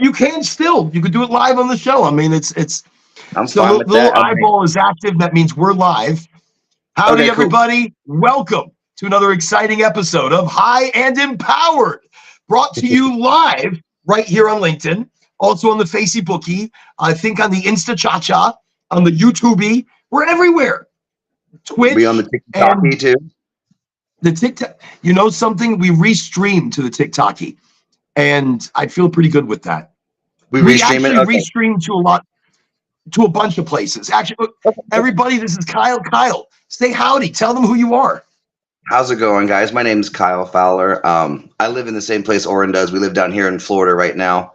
You can still. You could do it live on the show. I mean, it's I'm so fine the with little that. Okay. eyeball is active. That means we're live. Howdy, Okay, cool. everybody. Welcome to another exciting episode of High and Empowered, brought to you live right here on LinkedIn, also on the Facebookie, I think on the Insta Cha-Cha, on the YouTube. We're everywhere. Twitch. We on the and TikTok too. the TikTok. You know something? We restream to the TikTokie, and I feel pretty good with that. We We restream actually it. Okay. restream to a bunch of places. Actually, look, everybody, this is Kyle. Kyle, say howdy. Tell them who you are. How's it going, guys? My name is Kyle Fowler. I live in the same place Oren does. We live down here in Florida right now.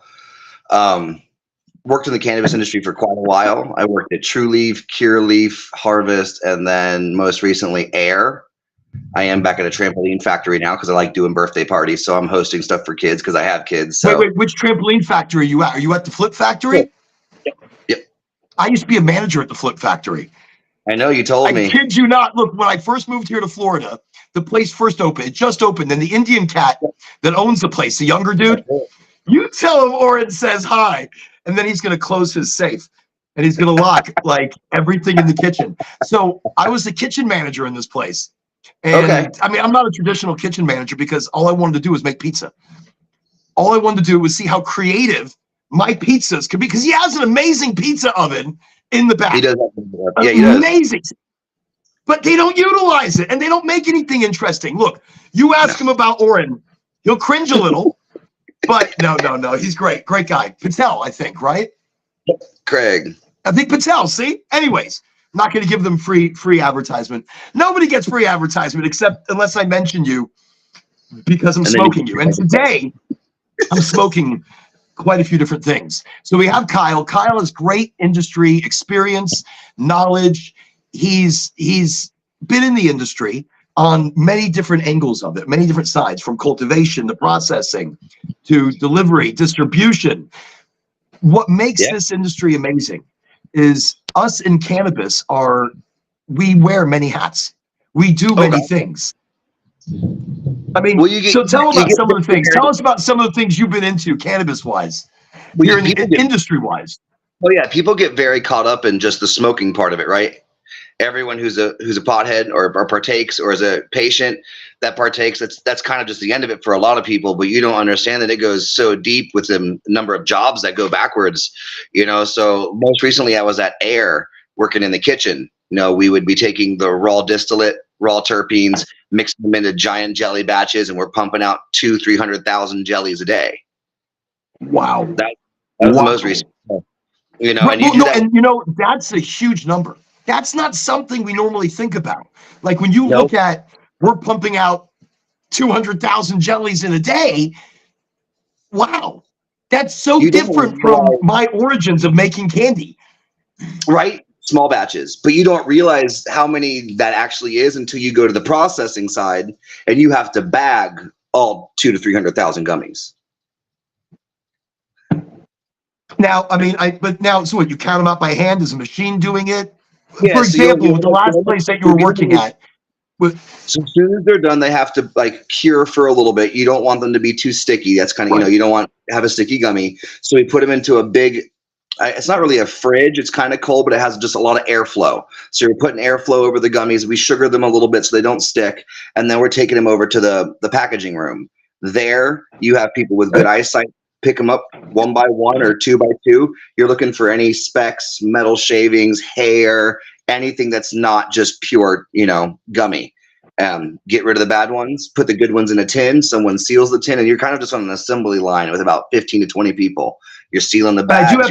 Worked in the cannabis industry for quite a while. I worked at True Leaf, Cure Leaf, Harvest, and then most recently Air. I am back at a trampoline factory now because I like doing birthday parties. So I'm hosting stuff for kids because I have kids. So. Wait, which trampoline factory are you at? Are you at the Flip Factory? Yep. I used to be a manager at the Flip Factory. I know, you told me. I kid you not. Look, when I first moved here to Florida, the place first opened. It just opened. And the Indian cat that owns the place, the younger dude, you tell him Oren says hi, and then he's going to close his safe. And he's going to lock like everything in the kitchen. So I was the kitchen manager in this place. And I mean, I'm not a traditional kitchen manager because all I wanted to do was make pizza. All I wanted to do was see how creative my pizzas could be, because he has an amazing pizza oven in the back. He does. Yeah, he does. Amazing. But they don't utilize it, and they don't make anything interesting. Look, you ask him about Oren, he'll cringe a little, but no. He's great. Great guy. Patel, I think, right? Craig. I think Patel, see? Anyways, I'm not going to give them free advertisement. Nobody gets free advertisement except unless I mention you because I'm smoking you. And today, I'm smoking quite a few different things. So we have Kyle. Kyle has great industry experience, knowledge. He's been in the industry on many different angles of it, many different sides, from cultivation to processing to delivery, distribution. What makes this industry amazing is us in cannabis we wear many hats. We do many things. I mean, so tell about some of the things. Tell us about some of the things you've been into cannabis-wise, industry-wise. Oh yeah, people get very caught up in just the smoking part of it, right? Everyone who's a pothead or partakes, or is a patient that partakes, that's kind of just the end of it for a lot of people. But you don't understand that it goes so deep with the number of jobs that go backwards. So most recently I was at Air working in the kitchen. We would be taking the raw distillate, raw terpenes, mixing them into giant jelly batches, and we're pumping out 200,000-300,000 jellies a day. Wow, that was the most recent. That's a huge number. That's not something we normally think about. Like when you look at, we're pumping out 200,000 jellies in a day. Wow, that's so different from my origins of making candy. Right. Small batches, but you don't realize how many that actually is until you go to the processing side and you have to bag all 200,000 to 300,000 gummies. Now, I mean, so what, you count them out by hand? Is a machine doing it? Yeah, for example, with the last place that you were working at. So as soon as they're done, they have to cure for a little bit. You don't want them to be too sticky. That's kind of, you don't want to have a sticky gummy. So we put them into a big, it's not really a fridge. It's kind of cold, but it has just a lot of airflow. So you're putting airflow over the gummies. We sugar them a little bit so they don't stick. And then we're taking them over to the packaging room. There you have people with good eyesight. Pick them up one by one or two by two. You're looking for any specks, metal shavings, hair, anything that's not just pure, gummy. Get rid of the bad ones, put the good ones in a tin. Someone seals the tin, and you're kind of just on an assembly line with about 15 to 20 people. You're sealing the bags. I do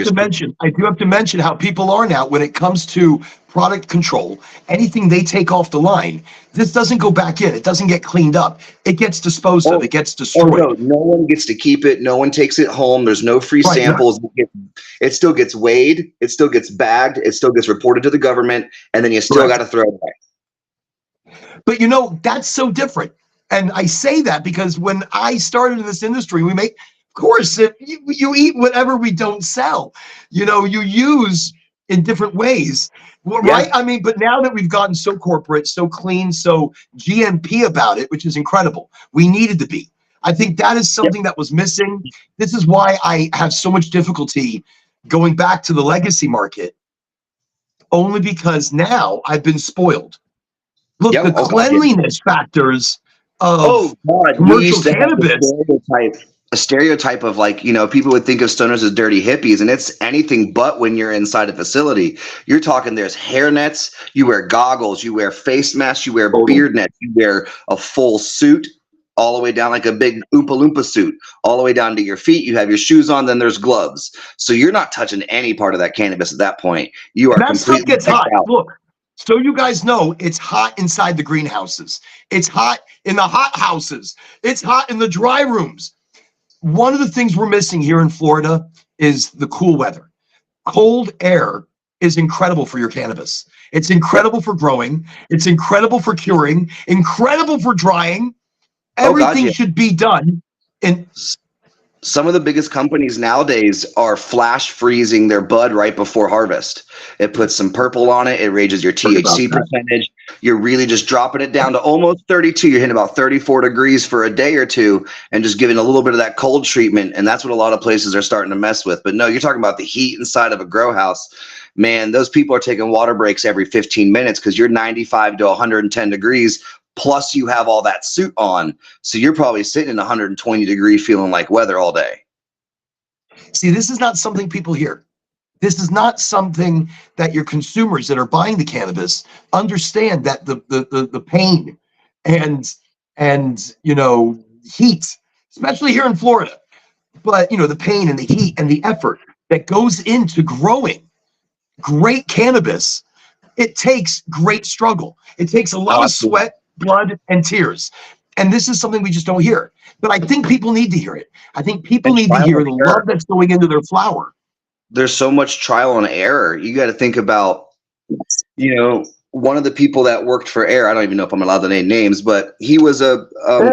have to mention how people are now when it comes to product control. Anything they take off the line, this doesn't go back in. It doesn't get cleaned up. It gets disposed of. It gets destroyed. No one gets to keep it. No one takes it home. There's no free samples. Yeah. It still gets weighed. It still gets bagged. It still gets reported to the government, and then you still got to throw it away. But that's so different. And I say that because when I started in this industry, we make. Of course, you eat whatever we don't sell. You use in different ways, right? I mean, but now that we've gotten so corporate, so clean, so GMP about it, which is incredible. We needed to be. I think that is something that was missing. This is why I have so much difficulty going back to the legacy market, only because now I've been spoiled. Look, the cleanliness factors of we used commercial to have cannabis. a stereotype of like, you know, people would think of stoners as dirty hippies, and it's anything but when you're inside a facility. You're talking there's hair nets, you wear goggles, you wear face masks, you wear beard nets, you wear a full suit all the way down, like a big Oompa Loompa suit, all the way down to your feet. You have your shoes on, then there's gloves. So you're not touching any part of that cannabis at that point. You are That stuff completely gets hot. out. Look, so you guys know, it's hot inside the greenhouses. It's hot in the hot houses. It's hot in the dry rooms. One of the things we're missing here in Florida is the cool weather. Cold air is incredible for your cannabis. It's incredible for growing. It's incredible for curing, incredible for drying. Everything should be done in. Some of the biggest companies nowadays are flash freezing their bud right before harvest. It puts some purple on it. It raises your THC percentage. You're really just dropping it down to almost 32. You're hitting about 34 degrees for a day or two and just giving a little bit of that cold treatment. And that's what a lot of places are starting to mess with. But no, you're talking about the heat inside of a grow house. Man, those people are taking water breaks every 15 minutes because you're 95 to 110 degrees. Plus you have all that suit on. So you're probably sitting in 120 degree feeling like weather all day. See, this is not something people hear. This is not something that your consumers that are buying the cannabis understand, that the pain and you know, heat, especially here in Florida. But you know, the pain and the heat and the effort that goes into growing great cannabis, it takes great struggle. It takes a lot of sweat, blood, and tears. And this is something we just don't hear. But I think people need to hear it. I think people need to hear the love that's going into their flower. There's so much trial and error. You got to think about, you know, one of the people that worked for Air, I don't even know if I'm allowed to name names, but he was a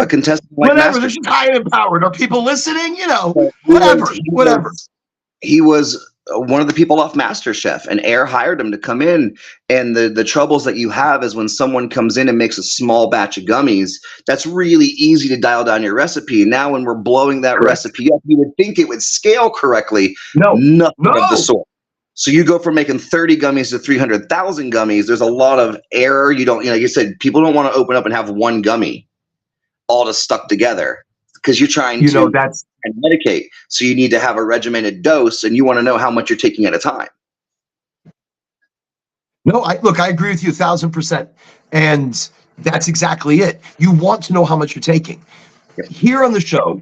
contestant. Whatever, this is high and empowered. Are people listening? You know, whatever. He was one of the people off MasterChef, and Air hired him to come in. And the troubles that you have is when someone comes in and makes a small batch of gummies, that's really easy to dial down your recipe. Now, when we're blowing that recipe up, you would think it would scale correctly. Nothing of the sort. So you go from making 30 gummies to 300,000 gummies. There's a lot of error. You don't, you know, like you said, people don't want to open up and have one gummy all just stuck together because you're trying to medicate. So you need to have a regimented dose, and you want to know how much you're taking at a time. No, I agree with you 1,000%. And that's exactly it. You want to know how much you're taking. Here on the show,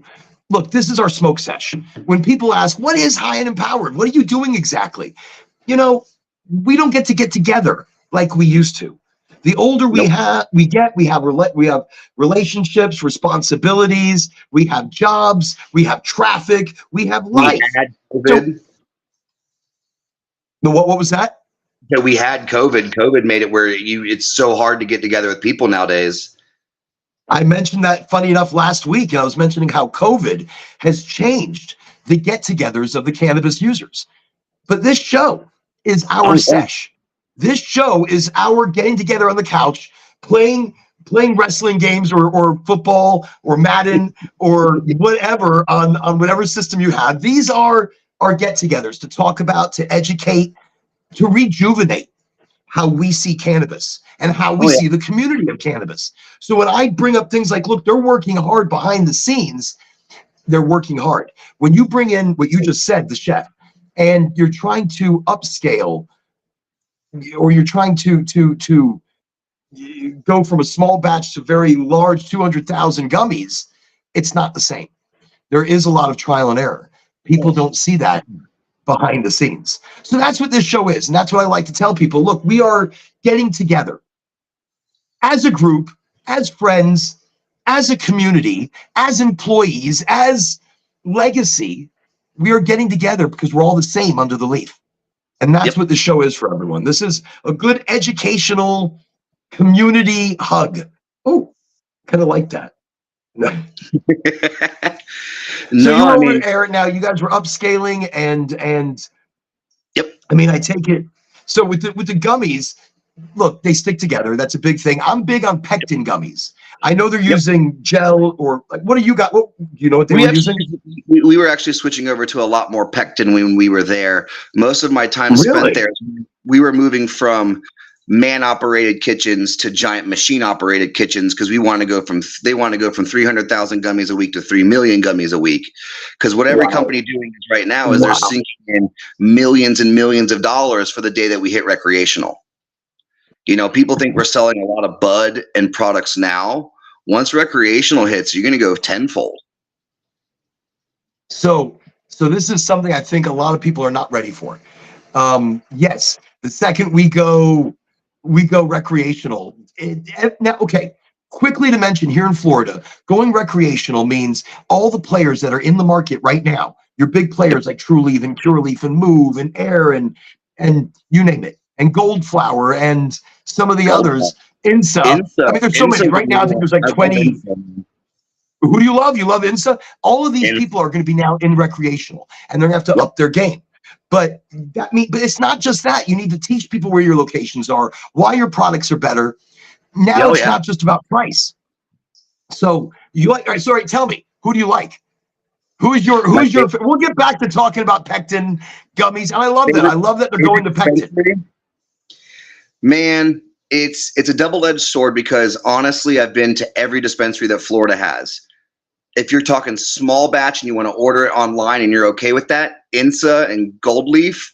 look, this is our smoke session. When people ask, what is high and empowered? What are you doing exactly? You know, we don't get together like we used to. The older we have relationships, responsibilities, we have jobs, we have traffic, we have life. COVID. What was that? Yeah, we had COVID. COVID made it where it's so hard to get together with people nowadays. I mentioned that, funny enough, last week. I was mentioning how COVID has changed the get-togethers of the cannabis users. But this show is our sesh. This show is our getting together on the couch, playing wrestling games or football or Madden or whatever on whatever system you have. These are our get-togethers to talk about, to educate, to rejuvenate how we see cannabis and how we see the community of cannabis. So when I bring up things like, look, they're working hard behind the scenes, they're working hard. When you bring in what you just said, the chef, and you're trying to upscale, or you're trying to go from a small batch to very large 200,000 gummies, it's not the same. There is a lot of trial and error. People don't see that behind the scenes. So that's what this show is. And that's what I like to tell people. Look, we are getting together as a group, as friends, as a community, as employees, as legacy. We are getting together because we're all the same under the leaf. And that's what the show is for everyone. This is a good educational community hug. Oh, kind of like that. So you're over at Air now. You guys were upscaling and I mean, I take it. So with the gummies, look, they stick together. That's a big thing. I'm big on pectin gummies. I know they're using gel or like, what do you got? What, do you know what they were using? We were actually switching over to a lot more pectin when we were there. Most of my time spent there, we were moving from man-operated kitchens to giant machine-operated kitchens because they want to go from 300,000 gummies a week to 3 million gummies a week. Because what every company doing is right now is they're sinking in millions and millions of dollars for the day that we hit recreational. You know, people think we're selling a lot of bud and products now. Once recreational hits, you're going to go tenfold. So this is something I think a lot of people are not ready for. Yes, the second we go recreational. Now, okay, quickly to mention here in Florida, going recreational means all the players that are in the market right now, your big players like True Leaf and Pure Leaf and Move and Air and you name it, and Goldflower and some of the others, INSA. I mean, there's so many right now. I think there's like 20. Who do you love? You love INSA? All of these people are going to be now in recreational, and they're going to have to up their game. But but it's not just that. You need to teach people where your locations are, why your products are better. Now it's not just about price. So you like? All right, sorry. Tell me, who do you like? Who's your? We'll get back to talking about pectin gummies, and I love that. I love that they're going to pectin. Man, it's a double-edged sword because honestly, I've been to every dispensary that Florida has. If you're talking small batch and you want to order it online and you're okay with that, INSA and Gold Leaf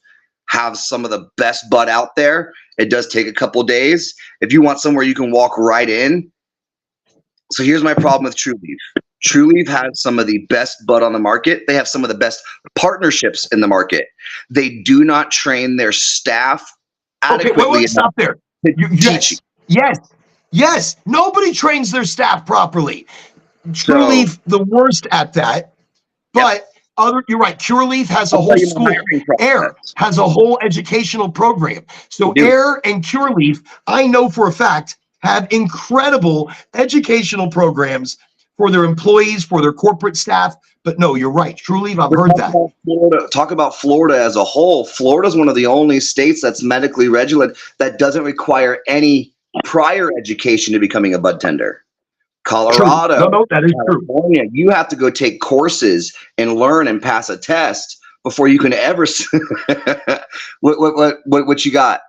have some of the best bud out there. It does take a couple days. If you want somewhere you can walk right in. So here's my problem with True Leaf. True Leaf has some of the best bud on the market. They have some of the best partnerships in the market. They do not train their staff adequately. Okay, wait, stop there. Yes. Nobody trains their staff properly. True Leaf, the worst at that, but you're right. Pure Leaf has a whole school. Air has a whole educational program. So Air and Pure Leaf, I know for a fact, have incredible educational programs for their employees, for their corporate staff. But no, you're right. True Leaf, I've heard that. Talk about Florida as a whole. Florida is one of the only states that's medically regulated that doesn't require any prior education to becoming a bud tender. Colorado, no, that is California, true. You have to go take courses and learn and pass a test before you can ever. What you got?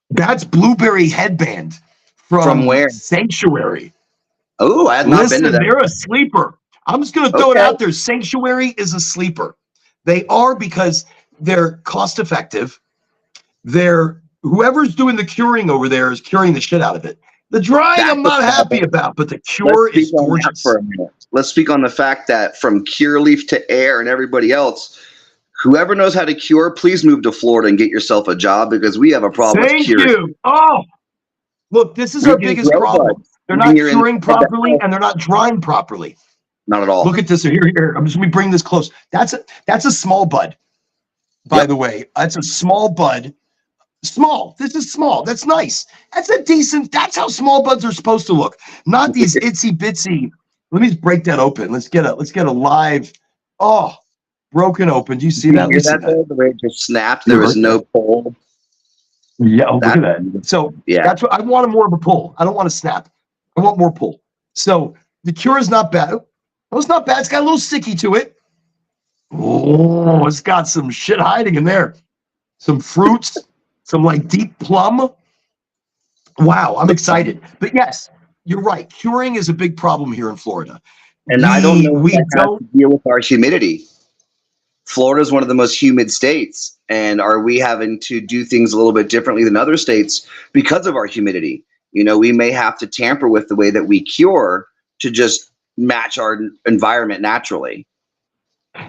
That's Blueberry Headband from where? Sanctuary. Oh, I have not been to that. They're a sleeper. I'm just going to throw it out there. Sanctuary is a sleeper. They are because they're cost effective. Whoever's doing the curing over there is curing the shit out of it. The drying I'm not happy about, but the cure is gorgeous. For a minute. Let's speak on the fact that from Pure Leaf to Air and everybody else, whoever knows how to cure, please move to Florida and get yourself a job because we have a problem with curing. Thank you. Oh, look, this is our biggest problem. They're not curing properly and they're not drying properly. Not at all. Look at this. Here. I'm just going to bring this close. That's a small bud, by the way. That's a small bud. Small. This is small. That's nice. That's how small buds are supposed to look. Not these itsy bitsy. Let me just break that open. Let's get a live. Oh, broken open. Do you see that? The way it just snapped. There was no pull. Yeah, look at that. So that's what I wanted, more of a pull. I don't want to snap. I want more pull. So the cure is not bad. Oh, it's not bad. It's got a little sticky to it. Oh, it's got some shit hiding in there. Some fruits. Some like deep plum. Wow, I'm excited. But yes, you're right. Curing is a big problem here in Florida. And I don't know if that has to deal with our humidity. Florida is one of the most humid states. And are we having to do things a little bit differently than other states because of our humidity? You know, we may have to tamper with the way that we cure to just match our environment naturally.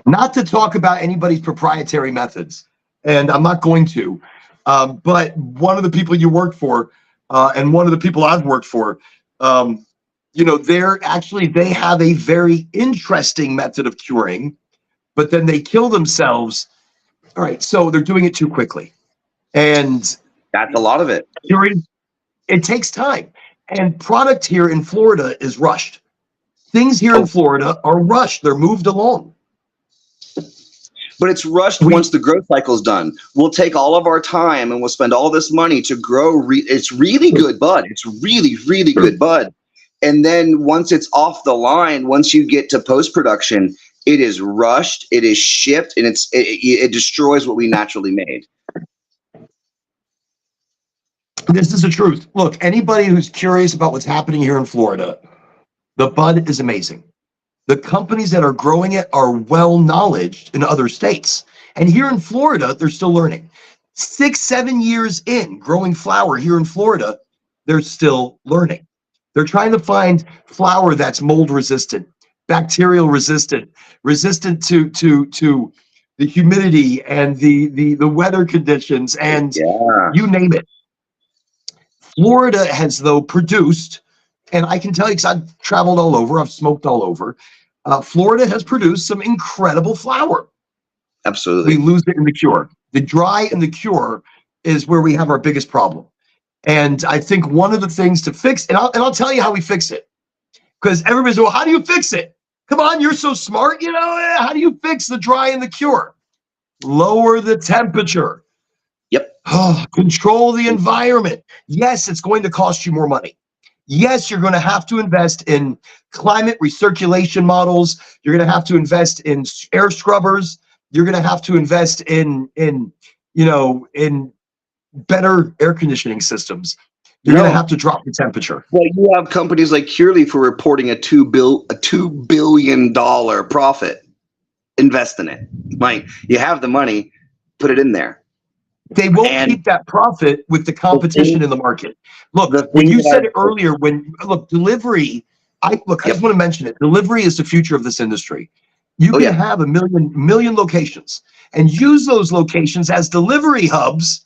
Not to talk about anybody's proprietary methods, and I'm not going to. But one of the people you worked for, and one of the people I've worked for, they have a very interesting method of curing, but then they kill themselves. All right, so they're doing it too quickly. And that's a lot of it. Curing, it takes time. And product here in Florida is rushed. Things here in Florida are rushed. They're moved along. But it's rushed once the growth cycle's done. We'll take all of our time and we'll spend all this money to grow. It's really good bud. It's really, really good bud. And then once it's off the line, once you get to post-production, it is rushed, it is shipped, and it destroys what we naturally made. This is the truth. Look, anybody who's curious about what's happening here in Florida, the bud is amazing. The companies that are growing it are well-knowledged in other states. And here in Florida, they're still learning. 6-7 years in growing flower here in Florida, they're still learning. They're trying to find flower that's mold resistant, bacterial resistant, resistant to the humidity and the weather conditions, and you name it. Florida has, though, produced, and I can tell you because I've traveled all over, I've smoked all over, Florida has produced some incredible flower. Absolutely. We lose it in the cure. The dry and the cure is where we have our biggest problem. And I think one of the things to fix, and I'll tell you how we fix it, because everybody's, well, how do you fix it? Come on, you're so smart, you know, how do you fix the dry and the cure? Lower the temperature. Yep. Control the environment. Yes, it's going to cost you more money. Yes, you're going to have to invest in climate recirculation models. You're going to have to invest in air scrubbers. You're going to have to invest in better air conditioning systems. You're going to have to drop the temperature. Well, you have companies like Cureleaf for reporting a $2 billion profit. Invest in it. Like, you have the money, put it in there. They won't keep that profit with the competition in the market. Look, when you said it earlier, delivery, I just want to mention it. Delivery is the future of this industry. You can have a million locations and use those locations as delivery hubs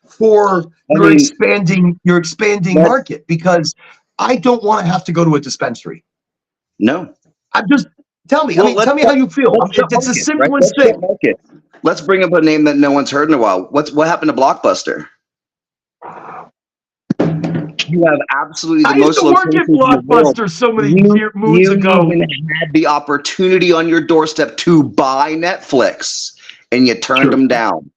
for your expanding market, because I don't want to have to go to a dispensary. No. Tell me how you feel. It's the simplest thing. Let's bring up a name that no one's heard in a while. What happened to Blockbuster? You have absolutely the most locations in the world. Blockbuster so many moons ago. You had the opportunity on your doorstep to buy Netflix, and you turned them down.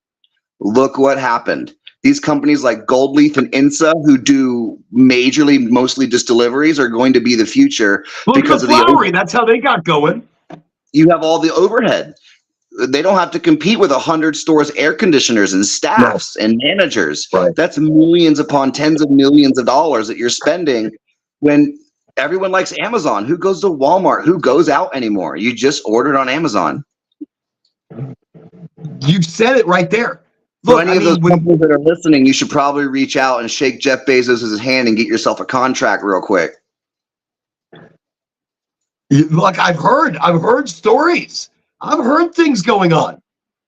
Look what happened. These companies like Gold Leaf and INSA, who do mostly just deliveries, are going to be the future because of the Flowery. That's how they got going. You have all the overhead. They don't have to compete with 100 stores, air conditioners and staffs and managers. Right. That's millions upon tens of millions of dollars that you're spending when everyone likes Amazon. Who goes to Walmart? Who goes out anymore? You just ordered on Amazon. You said it right there. Look, any of those companies that are listening, you should probably reach out and shake Jeff Bezos' hand and get yourself a contract real quick. Look, I've heard stories. I've heard things going on.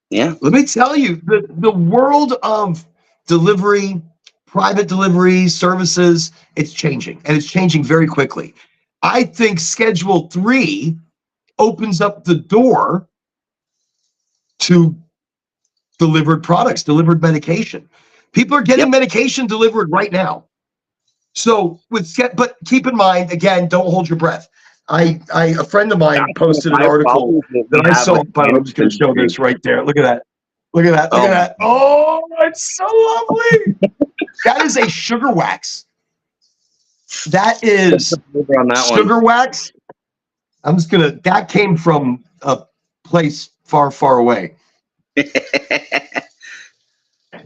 Yeah. Let me tell you, the world of delivery, private delivery services, it's changing, and it's changing very quickly. I think Schedule 3 opens up the door to delivered products, delivered medication. People are getting medication delivered right now. So but keep in mind, again, don't hold your breath. A friend of mine posted an article that I saw, but I'm just going to show this right there. Look at that. Look at that. Look at that. Oh, it's so lovely. That is a sugar wax. That is sugar wax. That came from a place far, far away.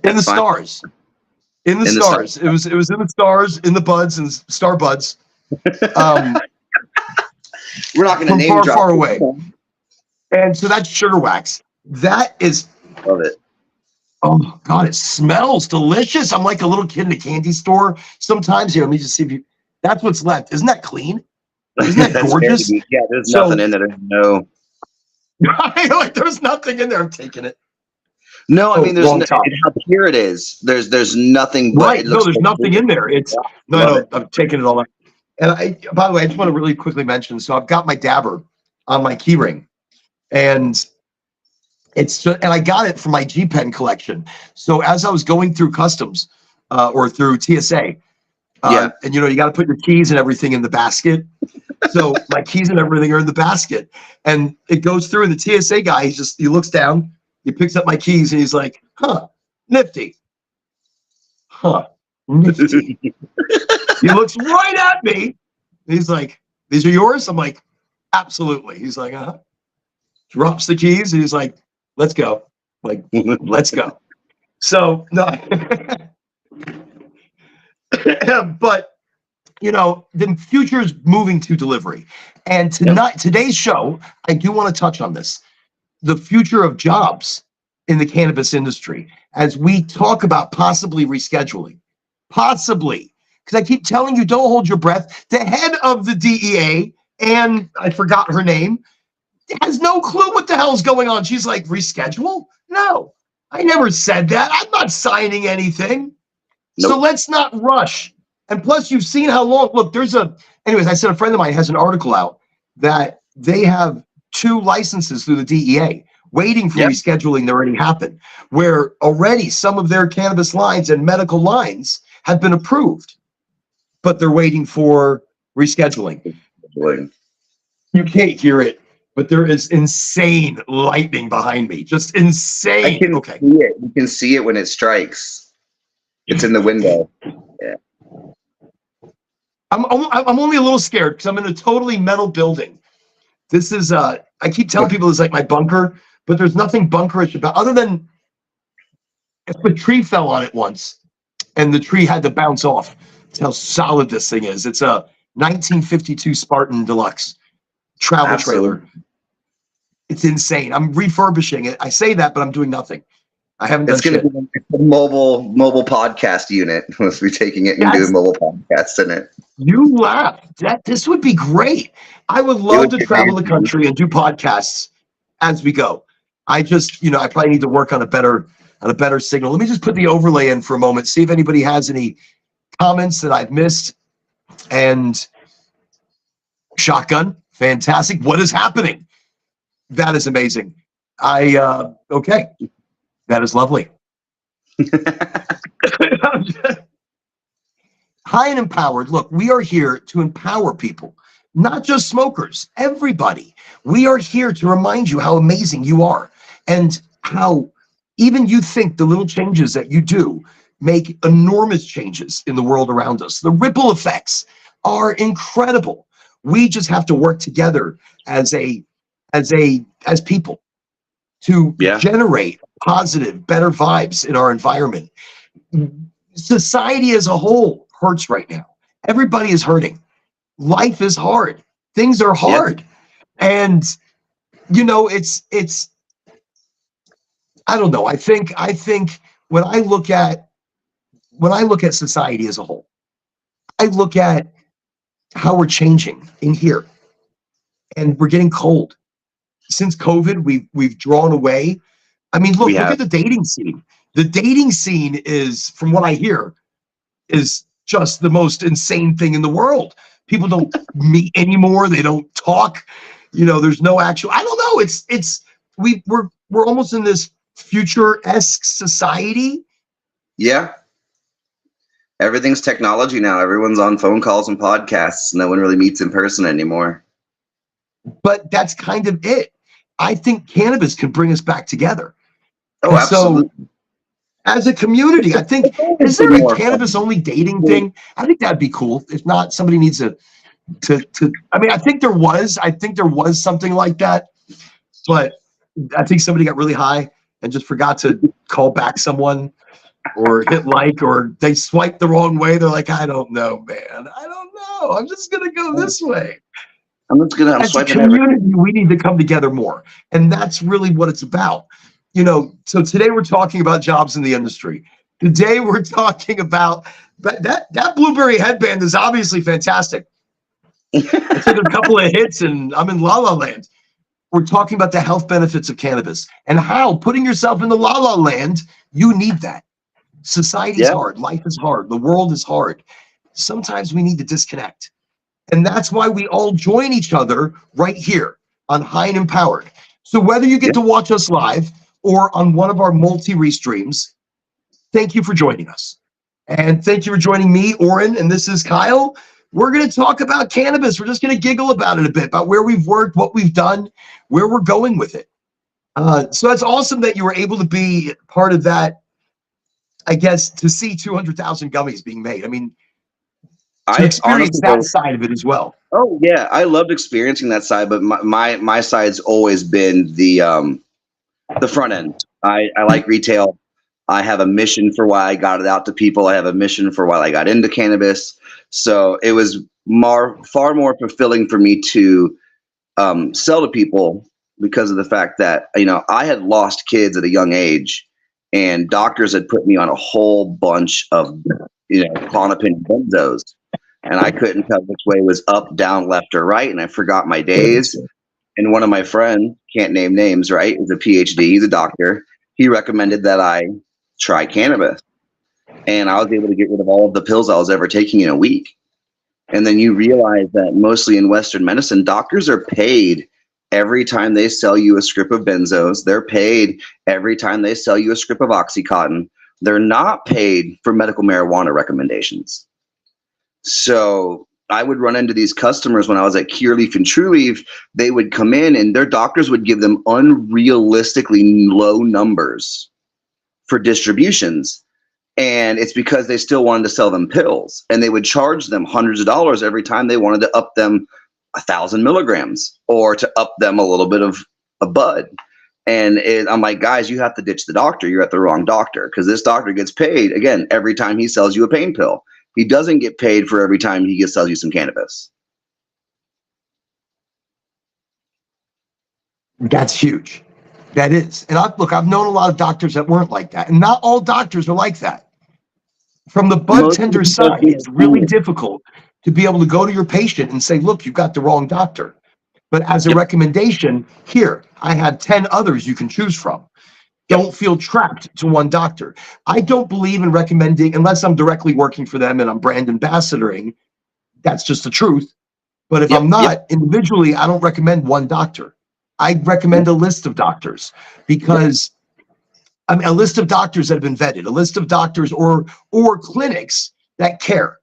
In the stars. In the stars. It was in the stars, in the buds and star buds. We're not going to name drop. Far away. And so that's sugar wax. That is. Love it. Oh God, it smells delicious. I'm like a little kid in a candy store sometimes. Here, let me just see if you. That's what's left. Isn't that clean? Isn't that gorgeous? Yeah, there's nothing in there. No. Like there's nothing in there. I'm taking it. No, I mean there's how pure it is. There's nothing. But right. No, there's nothing in there. It's no. I'm taking it all out. And by the way, I just want to really quickly mention. So I've got my dabber on my keyring, and I got it from my G Pen collection. So as I was going through customs or through TSA, and you got to put your keys and everything in the basket. So my keys and everything are in the basket, and it goes through. And the TSA guy, he looks down, he picks up my keys, and he's like, "Huh, nifty, huh, nifty." He looks right at me, He's like, these are yours? I'm like, absolutely. He's like, uh-huh. Drops the keys. And he's like, let's go. Like, let's go. So, no. But, you know, the future is moving to delivery. And today's show, I do want to touch on this. The future of jobs in the cannabis industry as we talk about possibly rescheduling. Possibly. Because I keep telling you, don't hold your breath. The head of the DEA, and I forgot her name, has no clue what the hell's going on. She's like, reschedule? No, I never said that. I'm not signing anything. Nope. So let's not rush. And plus, you've seen how long. Look, anyways, I said a friend of mine has an article out that they have 2 licenses through the DEA waiting for rescheduling that already happened, where already some of their cannabis lines and medical lines have been approved, but they're waiting for rescheduling. You can't hear it, but there is insane lightning behind me. Just insane. I can see it. You can see it when it strikes. It's in the window. Yeah. I'm only a little scared because I'm in a totally metal building. This is I keep telling people it's like my bunker, but there's nothing bunkerish about other than if a tree fell on it once and the tree had to bounce off. That's how solid this thing is. It's a 1952 Spartan Deluxe travel trailer. It's insane. I'm refurbishing it. I say that, but I'm doing nothing. I haven't done shit. It's going to be a mobile podcast unit. We'll be taking it and doing mobile podcasts in it. You laugh. This would be great. I would love to travel the country and do podcasts as we go. I just, I probably need to work on a better signal. Let me just put the overlay in for a moment, see if anybody has any comments that I've missed. And shotgun, fantastic. What is happening? That is amazing. Okay. That is lovely. High and empowered. Look, we are here to empower people, not just smokers, everybody. We are here to remind you how amazing you are and how even you think the little changes that you do make enormous changes in the world around us. The ripple effects are incredible. We just have to work together as people to generate positive, better vibes in our environment. Society as a whole hurts right now. Everybody is hurting. Life is hard. Things are hard. And it's I don't know. I think when I look at society as a whole, I look at how we're changing in here. And we're getting cold. Since COVID, we've drawn away. I mean, look at the dating scene. The dating scene is, from what I hear, is just the most insane thing in the world. People don't meet anymore. They don't talk. There's no actual. I don't know. We're almost in this future-esque society. Yeah. Everything's technology now. Everyone's on phone calls and podcasts. No one really meets in person anymore. But that's kind of it. I think cannabis could bring us back together. Oh, absolutely. So, as a community, I think, is there a cannabis-only dating thing? I think that'd be cool. If not, somebody needs to. I mean, I think there was something like that, but I think somebody got really high and just forgot to call back someone or hit like, or they swiped the wrong way. They're like, I don't know, man. I don't know. I'm just gonna go this way. As a community, we need to come together more. And that's really what it's about. So today we're talking about jobs in the industry. Today we're talking about that blueberry headband is obviously fantastic. I took a couple of hits and I'm in La La Land. We're talking about the health benefits of cannabis and how putting yourself in the La La Land, you need that. Society is hard. Life is hard. The world is hard. Sometimes we need to disconnect. And that's why we all join each other right here on High and Empowered. So whether you get to watch us live or on one of our multi-restreams, thank you for joining us. And thank you for joining me, Oren, and this is Kyle. We're going to talk about cannabis. We're just going to giggle about it a bit, about where we've worked, what we've done, where we're going with it. So that's awesome that you were able to be part of that, I guess, to see 200,000 gummies being made. I mean, to experience that side of it as well. Oh yeah, I loved experiencing that side, but my side's always been the front end. I like retail. I have a mission for why I got it out to people. I have a mission for why I got into cannabis. So it was far more fulfilling for me to sell to people because of the fact that, you know, I had lost kids at a young age, and doctors had put me on a whole bunch of, you know, Klonopin benzos, and I couldn't tell which way was up, down, left, or right, and I forgot my days. And one of my friends, can't name names, right, is a PhD, he's a doctor. He recommended that I try cannabis, and I was able to get rid of all of the pills I was ever taking in a week. And then you realize that mostly in Western medicine, doctors are paid every time they sell you a script of benzos. They're paid every time they sell you a script of Oxycontin. They're not paid for medical marijuana recommendations. So I would run into these customers when I was at Cureleaf and Trueleaf. They would come in and their doctors would give them unrealistically low numbers for distributions. And it's because they still wanted to sell them pills, and they would charge them hundreds of dollars every time they wanted to up them 1,000 milligrams or to up them a little bit of a bud. And I'm like, guys, you have to ditch the doctor. You're at the wrong doctor, because this doctor gets paid, again, every time he sells you a pain pill. He doesn't get paid for every time he sells you some cannabis. That's huge. That is. And I've known a lot of doctors that weren't like that. And not all doctors are like that. From the bud tender side, it's really difficult to be able to go to your patient and say, look, you've got the wrong doctor. But as a recommendation, here, I have 10 others you can choose from. Don't feel trapped to one doctor. I don't believe in recommending, unless I'm directly working for them and I'm brand ambassadoring. That's just the truth. But if I'm not, individually, I don't recommend one doctor. I recommend a list of doctors, because I mean, a list of doctors that have been vetted, a list of doctors or clinics that care.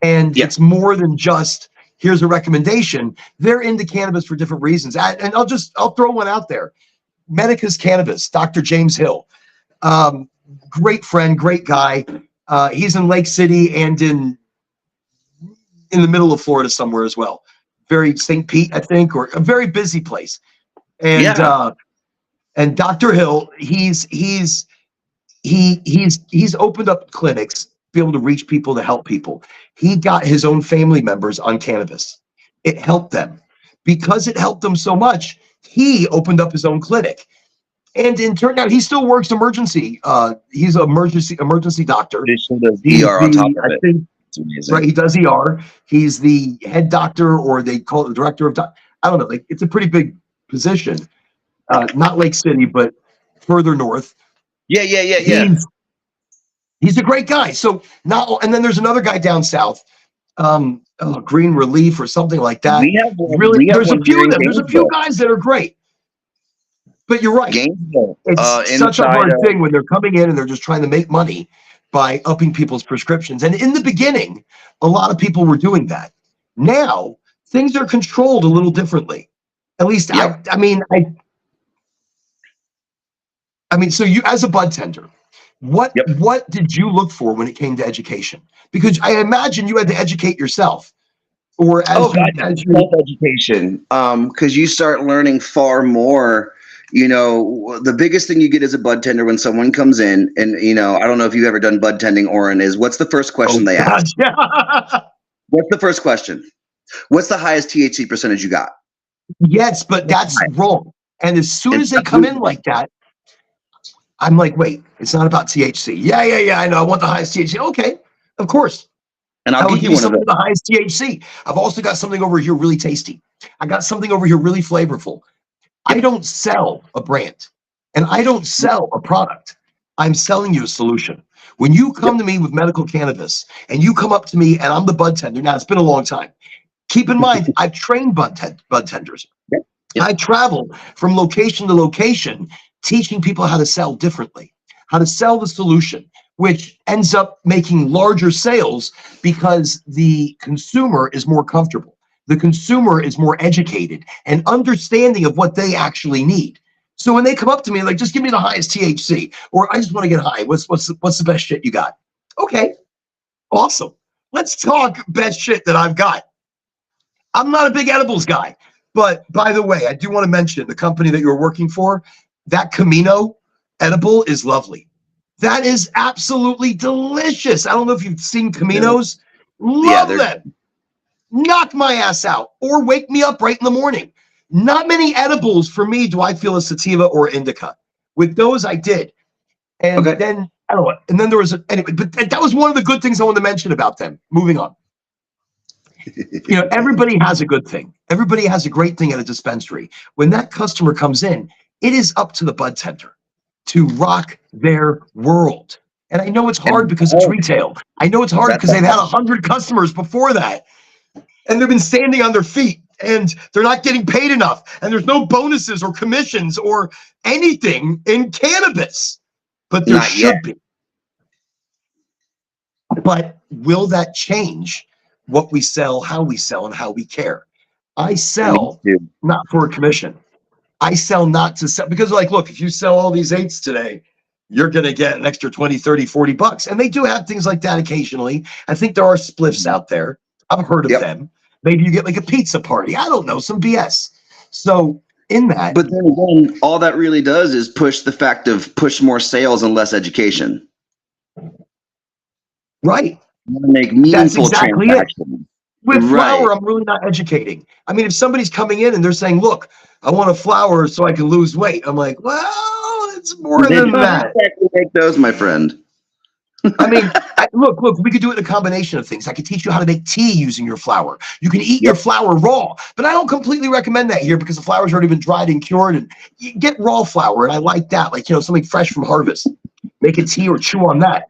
And it's more than just, here's a recommendation. They're into cannabis for different reasons. And I'll throw one out there. Medica's Cannabis, Dr. James Hill. Great friend, great guy. He's in Lake City and in the middle of Florida somewhere as well. Very St. Pete, I think, or a very busy place. And Dr. Hill, he's opened up clinics to be able to reach people, to help people. He got his own family members on cannabis. It helped them. Because it helped them so much, he opened up his own clinic. And it turned out he still works emergency. He's an emergency doctor. He does ER on top of it. I think, right, he does ER. He's the head doctor, or they call it the director of I don't know. Like, it's a pretty big position. Not Lake City, but further north. Yeah. He's a great guy. So and then there's another guy down south, Green Relief or something like that. There's a few of them. There's a few guys that are great. But you're right. It's such a hard thing when they're coming in and they're just trying to make money by upping people's prescriptions. And in the beginning, a lot of people were doing that. Now things are controlled a little differently. At least I mean, so you, as a bud tender, what did you look for when it came to education? Because I imagine you had to educate yourself, or self-education, because you start learning far more. You know, the biggest thing you get as a bud tender when someone comes in, and you know, I don't know if you've ever done bud tending, Oren, is what's the first question they ask? What's the first question? What's the highest THC percentage you got? Yes, but that's wrong. And as soon as they come in like that, I'm like, wait, it's not about THC. Yeah, I know. I want the highest THC. Okay, of course. And I'll give you something with the highest THC. I've also got something over here really tasty. I got something over here really flavorful. I don't sell a brand, and I don't sell a product. I'm selling you a solution. When you come to me with medical cannabis, and you come up to me, and I'm the bud tender. Now, it's been a long time. Keep in mind, I've trained bud tenders. I travel from location to location, teaching people how to sell differently, how to sell the solution, which ends up making larger sales because the consumer is more comfortable. The consumer is more educated and understanding of what they actually need. So when they come up to me, like, just give me the highest THC, or I just want to get high. What's the best shit you got? Okay, awesome. Let's talk best shit that I've got. I'm not a big edibles guy. But by the way, I do want to mention the company that you're working for, that Camino edible is lovely. That is absolutely delicious. I don't know if you've seen Caminos. Love them. Knock my ass out or wake me up right in the morning. Not many edibles for me do I feel a sativa or indica. With those, I did. And then, I don't know. And then there was, anyway, but that was one of the good things I wanted to mention about them. Moving on. You know, everybody has a good thing. Everybody has a great thing at a dispensary. When that customer comes in, it is up to the bud tender to rock their world. And I know it's hard because it's retail. I know it's hard because they've had 100 customers before that. And they've been standing on their feet and they're not getting paid enough. And there's no bonuses or commissions or anything in cannabis. But there should be. But will that change what we sell, how we sell, and how we care? I sell not for a commission. I sell not to sell because, like, look, if you sell all these eights today, you're going to get an extra 20, 30, 40 bucks. And they do have things like that occasionally. I think there are spliffs out there. I've heard of them. Maybe you get like a pizza party. I don't know, some BS. So in that. But then again, all that really does is push the fact of push more sales and less education. Right. You want to make meaningful transactions. With flour, I'm really not educating. I mean, if somebody's coming in and they're saying, look, I want a flour so I can lose weight. I'm like, well, it's more than that. Exactly make those, my friend. I mean, look, we could do it in a combination of things. I could teach you how to make tea using your flour. You can eat your flour raw, but I don't completely recommend that here because the flour's already been dried and cured. And you get raw flour, and I like that. Like, you know, something fresh from harvest. Make a tea or chew on that.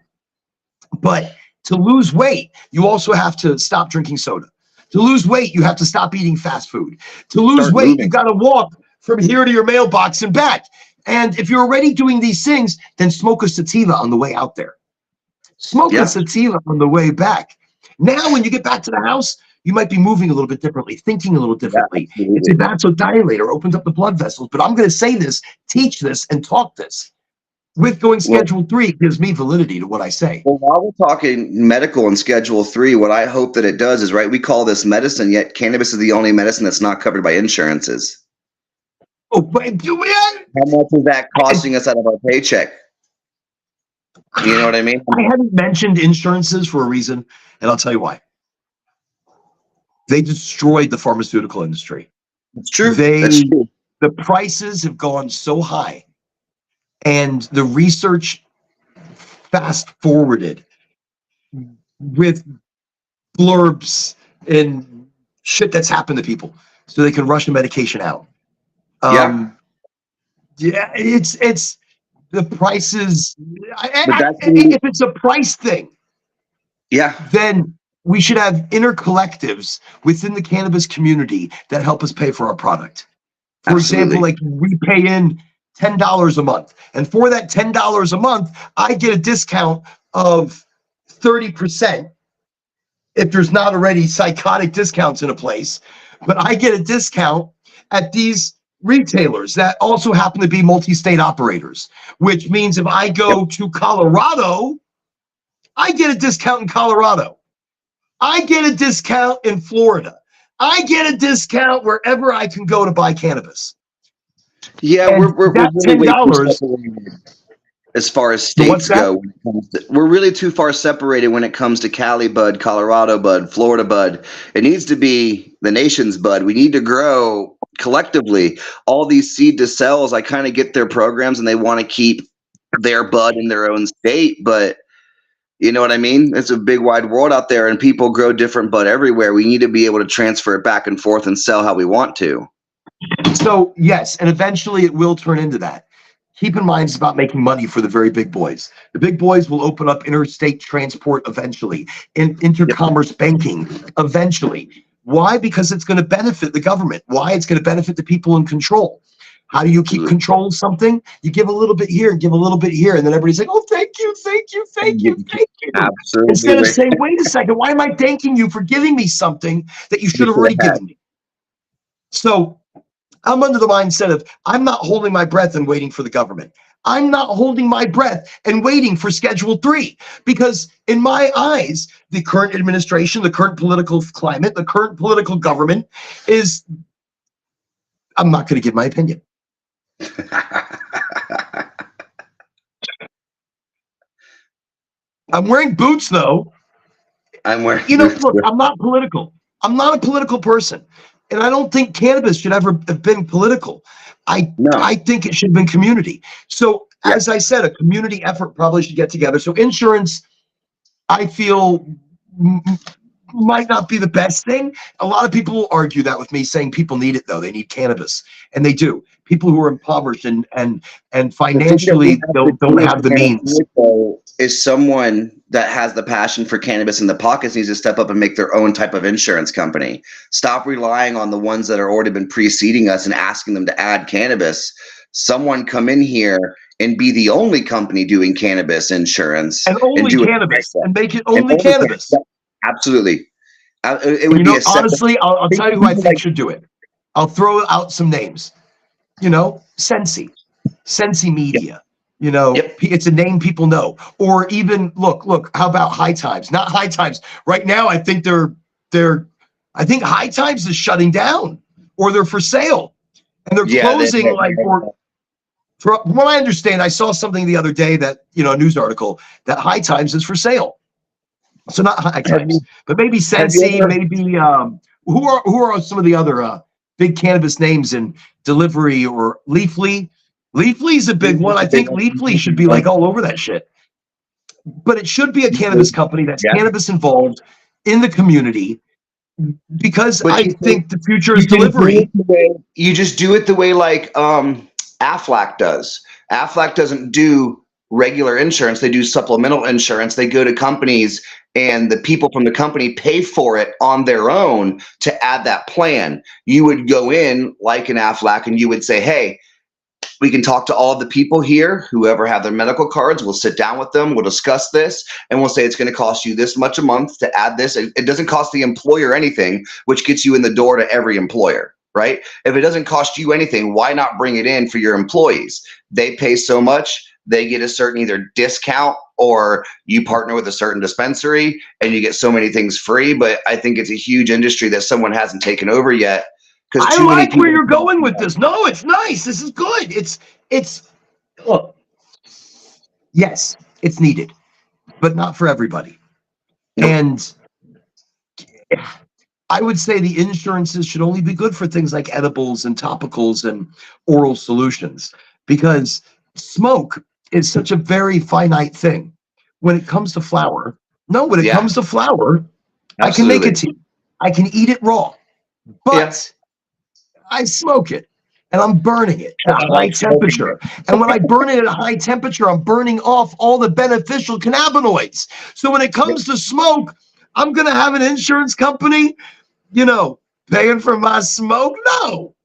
But to lose weight, you also have to stop drinking soda. To lose weight, you have to stop eating fast food. To lose weight, you got to walk from here to your mailbox and back. And if you're already doing these things, then smoke a sativa on the way out there. Smoke a sativa on the way back. Now, when you get back to the house, you might be moving a little bit differently, thinking a little differently. It's a vasodilator, opens up the blood vessels. But I'm going to say this, teach this, and talk this. With going Schedule 3 gives me validity to what I say. Well, while we're talking medical and Schedule 3, what I hope that it does is, we call this medicine, yet cannabis is the only medicine that's not covered by insurances. Oh, but how much is that costing us out of our paycheck? You know what I mean? I haven't mentioned insurances for a reason, and I'll tell you why. They destroyed the pharmaceutical industry. It's true. That's true. The prices have gone so high, and the research fast forwarded with blurbs and shit that's happened to people so they can rush the medication out. It's the prices. If it's a price thing, then we should have inner collectives within the cannabis community that help us pay for our product. For example, like we pay in $10 a month, and for that $10 a month, I get a discount of 30%. If there's not already psychotic discounts in a place, but I get a discount at these retailers that also happen to be multi-state operators, which means if I go to Colorado, I get a discount in Colorado. I get a discount in Florida. I get a discount wherever I can go to buy cannabis. Yeah, and we're $10 as far as states go. We're really too far separated when it comes to Cali bud, Colorado bud, Florida bud. It needs to be the nation's bud. We need to grow collectively. All these seed to sells, I kind of get their programs and they want to keep their bud in their own state, but you know what I mean? It's a big wide world out there and people grow different bud everywhere. We need to be able to transfer it back and forth and sell how we want to. So yes, and eventually it will turn into that. Keep in mind, it's about making money for the very big boys. The big boys will open up interstate transport eventually, and intercommerce banking eventually. Why? Because it's going to benefit the government. Why? It's going to benefit the people in control. How do you keep control of something? You give a little bit here, give a little bit here, and then everybody's like, oh, thank you, thank you, thank you, thank you. Absolutely. Instead of saying, wait a second, why am I thanking you for giving me something that you should have already given me? So I'm under the mindset of I'm not holding my breath and waiting for the government. I'm not holding my breath and waiting for Schedule 3, because in my eyes, the current administration, the current political climate, the current political government is, I'm not going to give my opinion. I'm wearing boots, though. I'm wearing boots. Look, I'm not political. I'm not a political person. And I don't think cannabis should ever have been political. I think it should have been community. So, as I said, a community effort probably should get together. So insurance, I feel, might not be the best thing. A lot of people will argue that with me, saying people need it, though. They need cannabis, and they do. People who are impoverished and financially don't have the means. Is someone that has the passion for cannabis in the pockets needs to step up and make their own type of insurance company. Stop relying on the ones that are already been preceding us and asking them to add cannabis. Someone come in here and be the only company doing cannabis insurance and only cannabis and make it only cannabis. Absolutely. It would be honestly, I'll tell you who I think should do it. I'll throw out some names. Sensi Media. It's a name people know. Or even look, how about High Times? Not High Times. Right now, I think I think High Times is shutting down, or they're for sale. And they're closing from what I understand, I saw something the other day that, a news article, that High Times is for sale. So not High Times, but maybe Sensi, maybe who are some of the other big cannabis names in delivery, or Leafly. Leafly's a big one. I think Leafly should be like all over that shit. But it should be a cannabis company that's cannabis involved in the community, because I think the future is delivery. You just do it the way like Aflac does. Aflac doesn't do regular insurance. They do supplemental insurance. They go to companies, and the people from the company pay for it on their own to add that plan. You would go in like an Aflac, and you would say, hey, we can talk to all of the people here, whoever have their medical cards. We'll sit down with them. We'll discuss this, and we'll say it's going to cost you this much a month to add this. It doesn't cost the employer anything, which gets you in the door to every employer, right? If it doesn't cost you anything, why not bring it in for your employees? They pay so much, they get a certain either discount, or you partner with a certain dispensary and you get so many things free. But I think it's a huge industry that someone hasn't taken over yet. I like where you're going with this. No, it's nice. This is good. Look, yes, it's needed, but not for everybody. Nope. And I would say the insurances should only be good for things like edibles and topicals and oral solutions, because smoke is such a very finite thing. When it comes to flower, comes to flower, absolutely. I can make it tea. I can eat it raw, but I smoke it, and I'm burning it at a high temperature. And when I burn it at a high temperature, I'm burning off all the beneficial cannabinoids. So when it comes to smoke, I'm going to have an insurance company, paying for my smoke? No.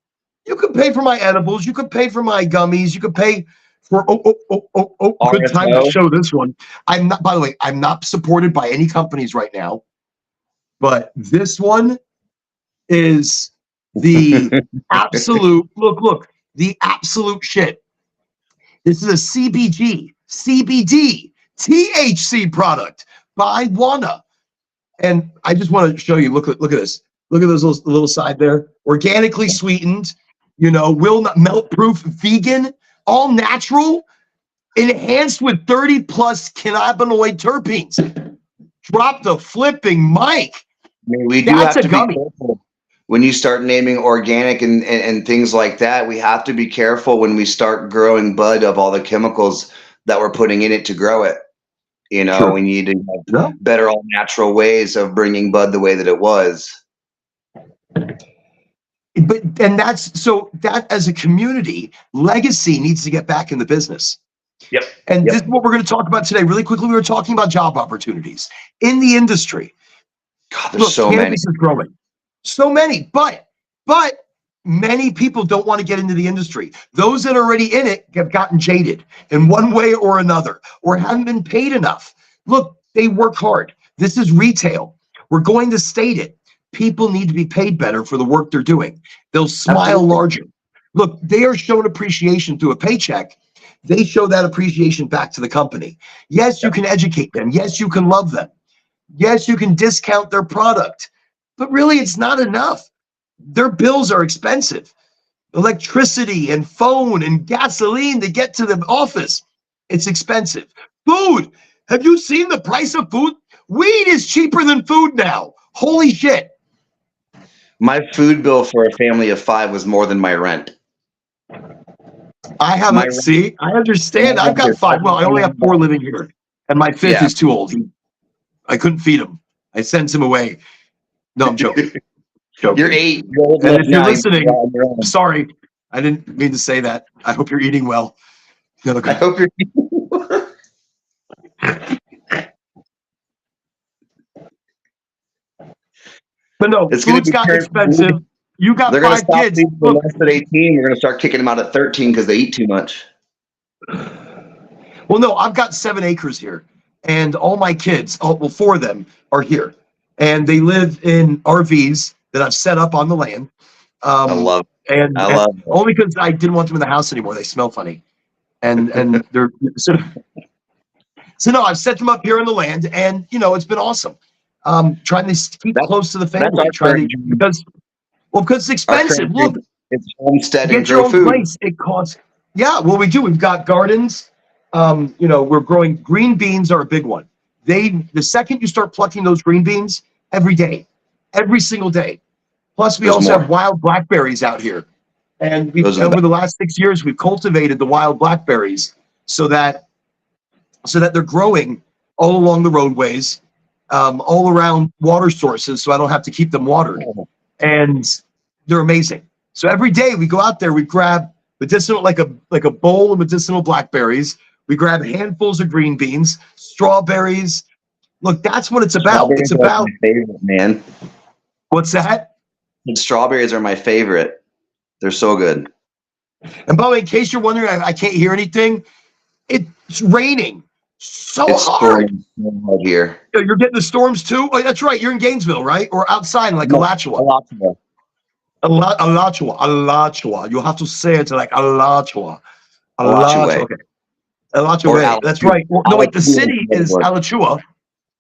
You could pay for my edibles. You could pay for my gummies. You could pay for, good time to show this one. By the way, I'm not supported by any companies right now, but this one is the absolute, the absolute shit. This is a CBD, THC product by Wana. And I just want to show you, look at this. Look at those little side there. Organically sweetened, will not melt proof, vegan, all natural, enhanced with 30 plus cannabinoid terpenes. Drop the flipping mic. We do have to gummy. Be careful. When you start naming organic and things like that, we have to be careful when we start growing bud of all the chemicals that we're putting in it to grow it. Sure. We need to have better all natural ways of bringing bud the way that it was. That as a community, legacy needs to get back in the business. Yep. And this is what we're going to talk about today. Really quickly, we were talking about job opportunities in the industry. God, there's so many. Cannabis is growing. So many, but many people don't want to get into the industry. Those that are already in it have gotten jaded in one way or another, or haven't been paid enough. Look, they work hard. This is retail. We're going to state it. People need to be paid better for the work they're doing. They'll smile larger. Look, they are shown appreciation through a paycheck they show that appreciation back to the company. Yes, you can educate them. Yes, you can love them. Yes, you can discount their product, but really it's not enough. Their bills are expensive. Electricity and phone and gasoline to get to the office. It's expensive. Food. Have you seen the price of food? Weed is cheaper than food now. Holy shit. My food bill for a family of 5 was more than my rent. I haven't, see, I understand. I've got 5. Well, I only have 4 living here. And my 5th is too old. I couldn't feed him. I sent him away. No, I'm joking. You're 8. You're old and if you're now, listening, sorry. I didn't mean to say that. I hope you're eating well. I hope you're eating well. But no, food's gotten expensive. You got 5 kids. Look, less than 18. We're going to start kicking them out at 13 because they eat too much. Well, no, I've got 7 acres here. And all my kids, well, 4 of them are here. And they live in RVs that I've set up on the land. I love it. And only because I didn't want them in the house anymore. They smell funny. And they're so no, I've set them up here on the land, and it's been awesome. Trying to keep close to the family, because it's expensive. Look, it's homestead get and your grow own food. place. It costs. Yeah, well, we do. We've got gardens. We're growing green beans are a big one. The second you start plucking those green beans every day, every single day. Plus, we also have wild blackberries out here, and over the last 6 years we've cultivated the wild blackberries so that they're growing all along the roadways, all around water sources, so I don't have to keep them watered, and they're amazing. So every day we go out there, we grab medicinal, like a bowl of medicinal blackberries. We grab handfuls of green beans, strawberries. Look, that's what it's about. It's about my favorite, man. What's that? And strawberries are my favorite. They're so good. And by the way, in case you're wondering, I can't hear anything. It's raining so hard. Here. You're getting the storms too? Oh, that's right. You're in Gainesville, right? Or outside, like Alachua. Alachua. You have to say it like Alachua. Alachua. Okay. Alachua. That's right. No, wait. The city is Alachua.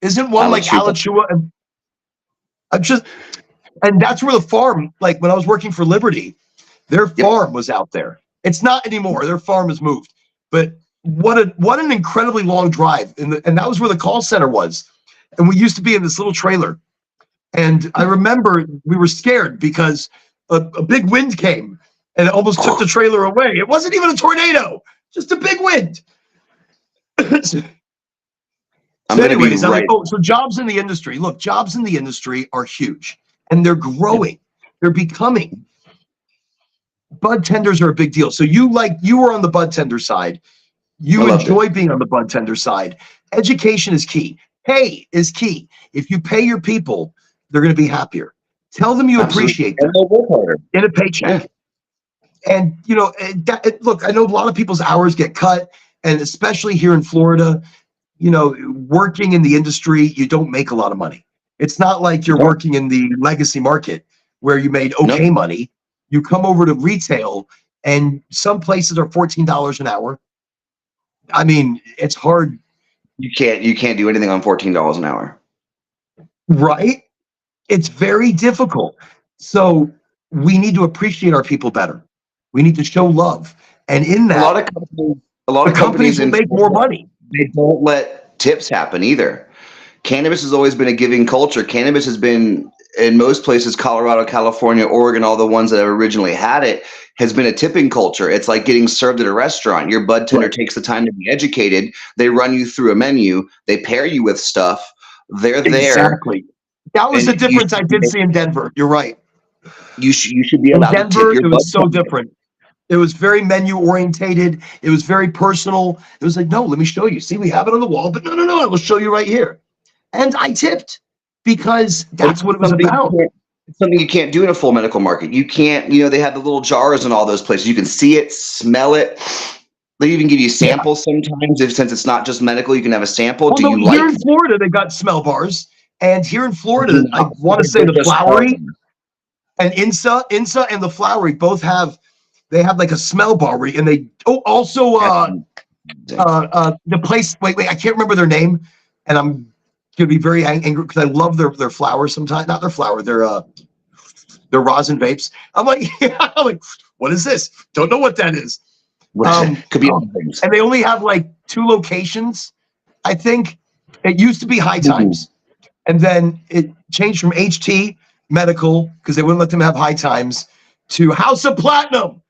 Isn't one like Alachua? And that's where the farm. Like when I was working for Liberty, their farm was out there. It's not anymore. Their farm has moved. But what an incredibly long drive. And that was where the call center was. And we used to be in this little trailer. And I remember we were scared because a big wind came and it almost took the trailer away. It wasn't even a tornado, just a big wind. So jobs in the industry. Look, jobs in the industry are huge and they're growing. They're becoming. Bud tenders are a big deal. So you were on the bud tender side. You enjoy being on the bud tender side. Education is key. Pay is key. If you pay your people, they're going to be happier. Tell them you appreciate them in a paycheck. And look, I know a lot of people's hours get cut, and especially here in Florida, working in the industry, you don't make a lot of money. It's not like you're working in the legacy market where you made money. You come over to retail, and some places are $14 an hour. I mean, it's hard. You can't do anything on $14 an hour. Right? It's very difficult. So we need to appreciate our people better. We need to show love. And in that, a lot of companies will make more money. They don't let tips happen either. Cannabis has always been a giving culture. Cannabis has been, in most places, Colorado, California, Oregon, all the ones that have originally had it, has been a tipping culture. It's like getting served at a restaurant. Your bud tender takes the time to be educated. They run you through a menu. They pair you with stuff. They're there. Exactly. That was the difference I did see in Denver. You're right. You should be allowed to tip your bud tender. It was so different. It was very menu orientated. It was very personal. It was like, no, let me show you. See, we have it on the wall, but no, I will show you right here. And I tipped because that's what it was about. It's something you can't do in a full medical market. You can't, they have the little jars in all those places. You can see it, smell it. They even give you samples sometimes. Since it's not just medical, you can have a sample. Well, here in Florida, they've got smell bars. And here in Florida, I want to say the Flowery and INSA and the Flowery both have They have like a smell bar where, and they also the place. Wait, I can't remember their name, and I'm gonna be very angry because I love their flowers. Sometimes not their flower, their rosin vapes. I'm like, I'm like, what is this? Don't know what that is. Could be other things. And they only have like 2 locations. I think it used to be High Times, and then it changed from HT Medical because they wouldn't let them have High Times to House of Platinum.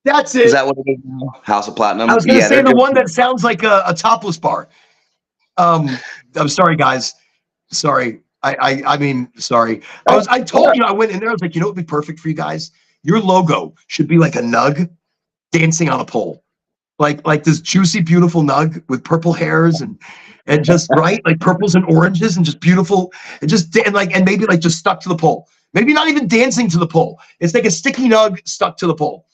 That's it. Is that what it is now? House of Platinum? I was going to say the one that sounds like a topless bar. I'm sorry, guys. Sorry. I mean, sorry. I told you, I went in there. I was like, you know what would be perfect for you guys? Your logo should be like a nug dancing on a pole. Like this juicy, beautiful nug with purple hairs and just right, like purples and oranges and just beautiful and maybe like just stuck to the pole. Maybe not even dancing to the pole. It's like a sticky nug stuck to the pole.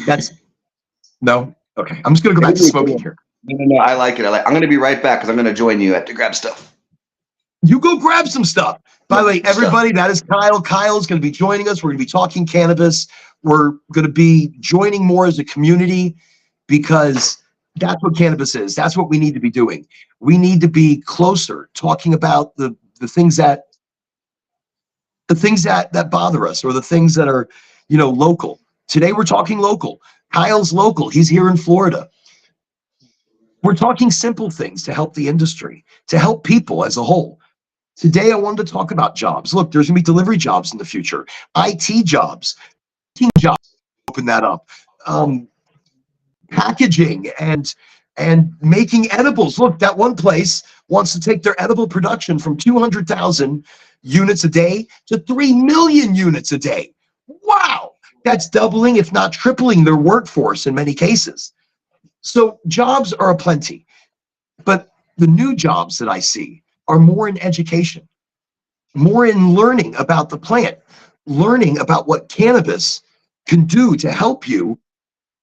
That's no. Okay. I'm just gonna go back to smoking here. No, I like it. I'm gonna be right back because I'm gonna join you to grab stuff. You go grab some stuff. By the way, everybody, that is Kyle. Kyle's going to be joining us. We're going to be talking cannabis. We're going to be joining more as a community because that's what cannabis is. That's what we need to be doing. We need to be closer, talking about the things that bother us, or the things that are, local. Today we're talking local. Kyle's local. He's here in Florida. We're talking simple things to help the industry, to help people as a whole. Today, I wanted to talk about jobs. Look, there's going to be delivery jobs in the future, IT jobs, open that up, packaging and making edibles. Look, that one place wants to take their edible production from 200,000 units a day to 3 million units a day. Wow, that's doubling, if not tripling, their workforce in many cases. So jobs are aplenty, but the new jobs that I see are more in education, more in learning about the plant, learning about what cannabis can do to help you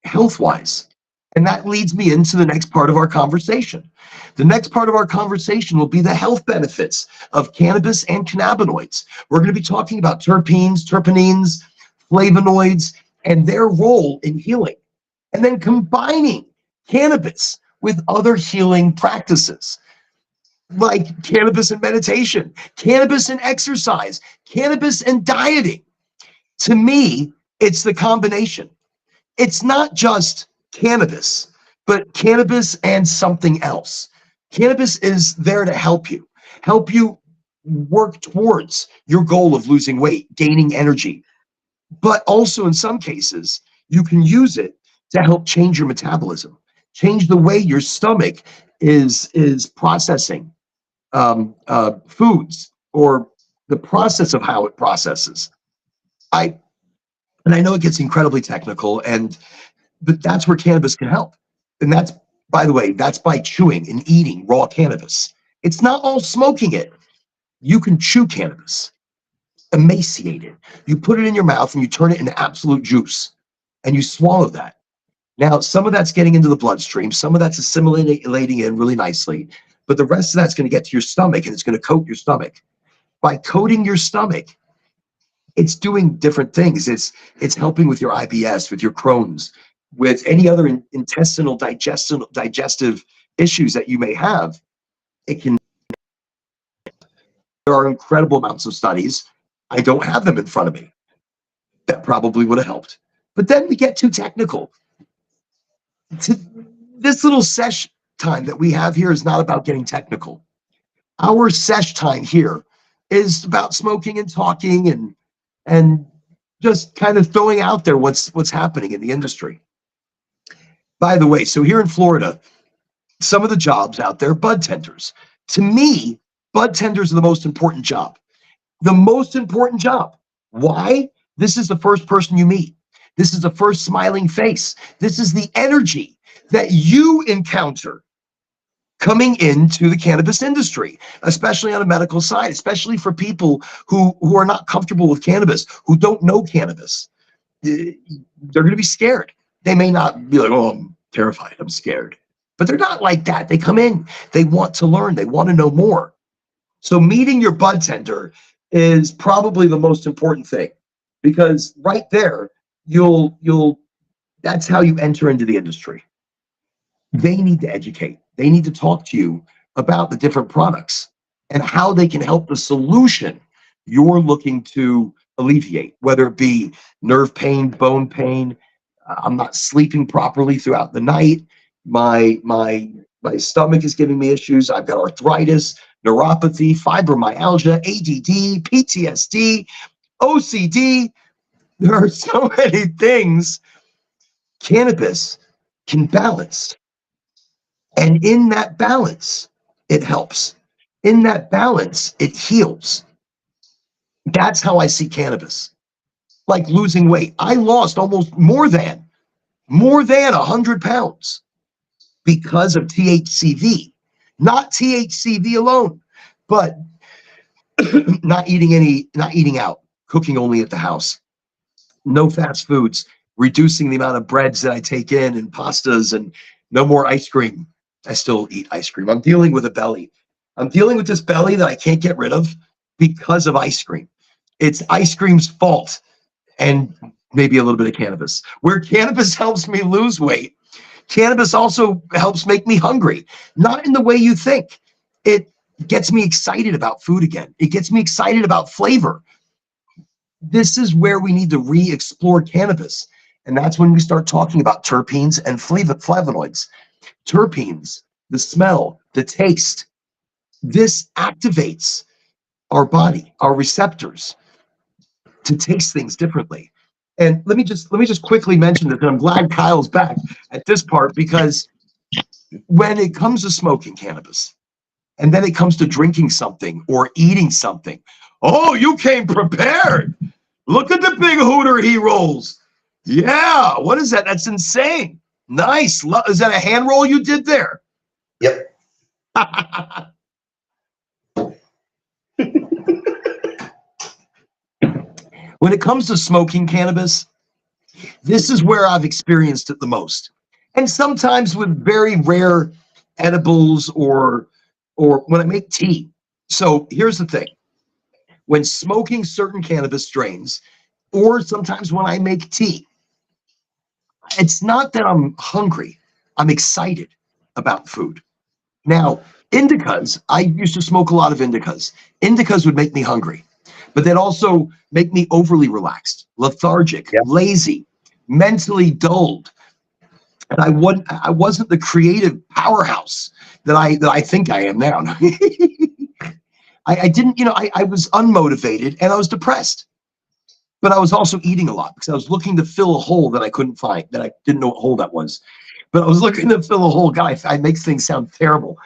health-wise. And that leads me into the next part of our conversation. The next part of our conversation will be the health benefits of cannabis and cannabinoids. We're going to be talking about terpenes, terpenines, flavonoids, and their role in healing. And then combining cannabis with other healing practices, like cannabis and meditation, cannabis and exercise, cannabis and dieting. To me, it's the combination. It's not just cannabis, but cannabis and something else. Cannabis is there to help you work towards your goal of losing weight, gaining energy. But also in some cases, you can use it to help change your metabolism, change the way your stomach is processing foods, or the process of how it processes. I know it gets incredibly technical, but that's where cannabis can help. And that's, by the way, that's by chewing and eating raw cannabis. It's not all smoking it. You can chew cannabis, emaciate it. You put it in your mouth and you turn it into absolute juice and you swallow that. Now, some of that's getting into the bloodstream, some of that's assimilating in really nicely, but the rest of that's going to get to your stomach and it's going to coat your stomach. By coating your stomach, it's doing different things. It's helping with your IBS, with your Crohn's, with any other intestinal digestive issues that you may have. There are incredible amounts of studies. I don't have them in front of me. That probably would have helped. But then we get too technical. This little sesh time that we have here is not about getting technical. Our sesh time here is about smoking and talking and just kind of throwing out there what's happening in the industry. By the way, so here in Florida, some of the jobs out there, bud tenders. To me, bud tenders are the most important job. The most important job. Why? This is the first person you meet. This is the first smiling face. This is the energy that you encounter coming into the cannabis industry, especially on a medical side, especially for people who are not comfortable with cannabis, who don't know cannabis. They're going to be scared. They may not be like, oh, I'm terrified, I'm scared. But they're not like that. They come in, they want to learn, they want to know more. So meeting your bud tender is probably the most important thing, because right there, you'll that's how you enter into the industry. They need to educate. They need to talk to you about the different products and how they can help the solution you're looking to alleviate, whether it be nerve pain, bone pain. I'm not sleeping properly throughout the night. My stomach is giving me issues. I've got arthritis, neuropathy, fibromyalgia, ADD, PTSD, OCD. There are so many things cannabis can balance. And in that balance, it helps. In that balance, it heals. That's how I see cannabis. Like losing weight. I lost almost more than 100 pounds because of THCV. Not THCV alone, but not eating out, cooking only at the house. No fast foods, reducing the amount of breads that I take in and pastas, and no more ice cream. I still eat ice cream. I'm dealing with a belly. I'm dealing with this belly that I can't get rid of because of ice cream. It's ice cream's fault, and maybe a little bit of cannabis. Where cannabis helps me lose weight, cannabis also helps make me hungry. Not in the way you think. It gets me excited about food again. It gets me excited about flavor. This is where we need to re-explore cannabis. And that's when we start talking about terpenes and flavonoids. Terpenes, the smell, the taste. This activates our body, our receptors, to taste things differently. And let me just quickly mention that I'm glad Kyle's back at this part, because when it comes to smoking cannabis, and then it comes to drinking something or eating something, oh, you came prepared. Look at the big hooter he rolls. Yeah, what is that? That's insane. Nice. Is that a hand roll you did there? Yep. When it comes to smoking cannabis, this is where I've experienced it the most. And sometimes with very rare edibles or when I make tea. So here's the thing. When smoking certain cannabis strains, or sometimes when I make tea, it's not that I'm hungry. I'm excited about food. Now, indicas, I used to smoke a lot of indicas. Indicas would make me hungry, but they'd also make me overly relaxed, lethargic, Yep. lazy, mentally dulled. And I wasn't the creative powerhouse that I think I am now. I didn't, I was unmotivated and I was depressed. But I was also eating a lot because I was looking to fill a hole that I couldn't find, that I didn't know what hole that was. But I was looking to fill a hole. God, I make things sound terrible.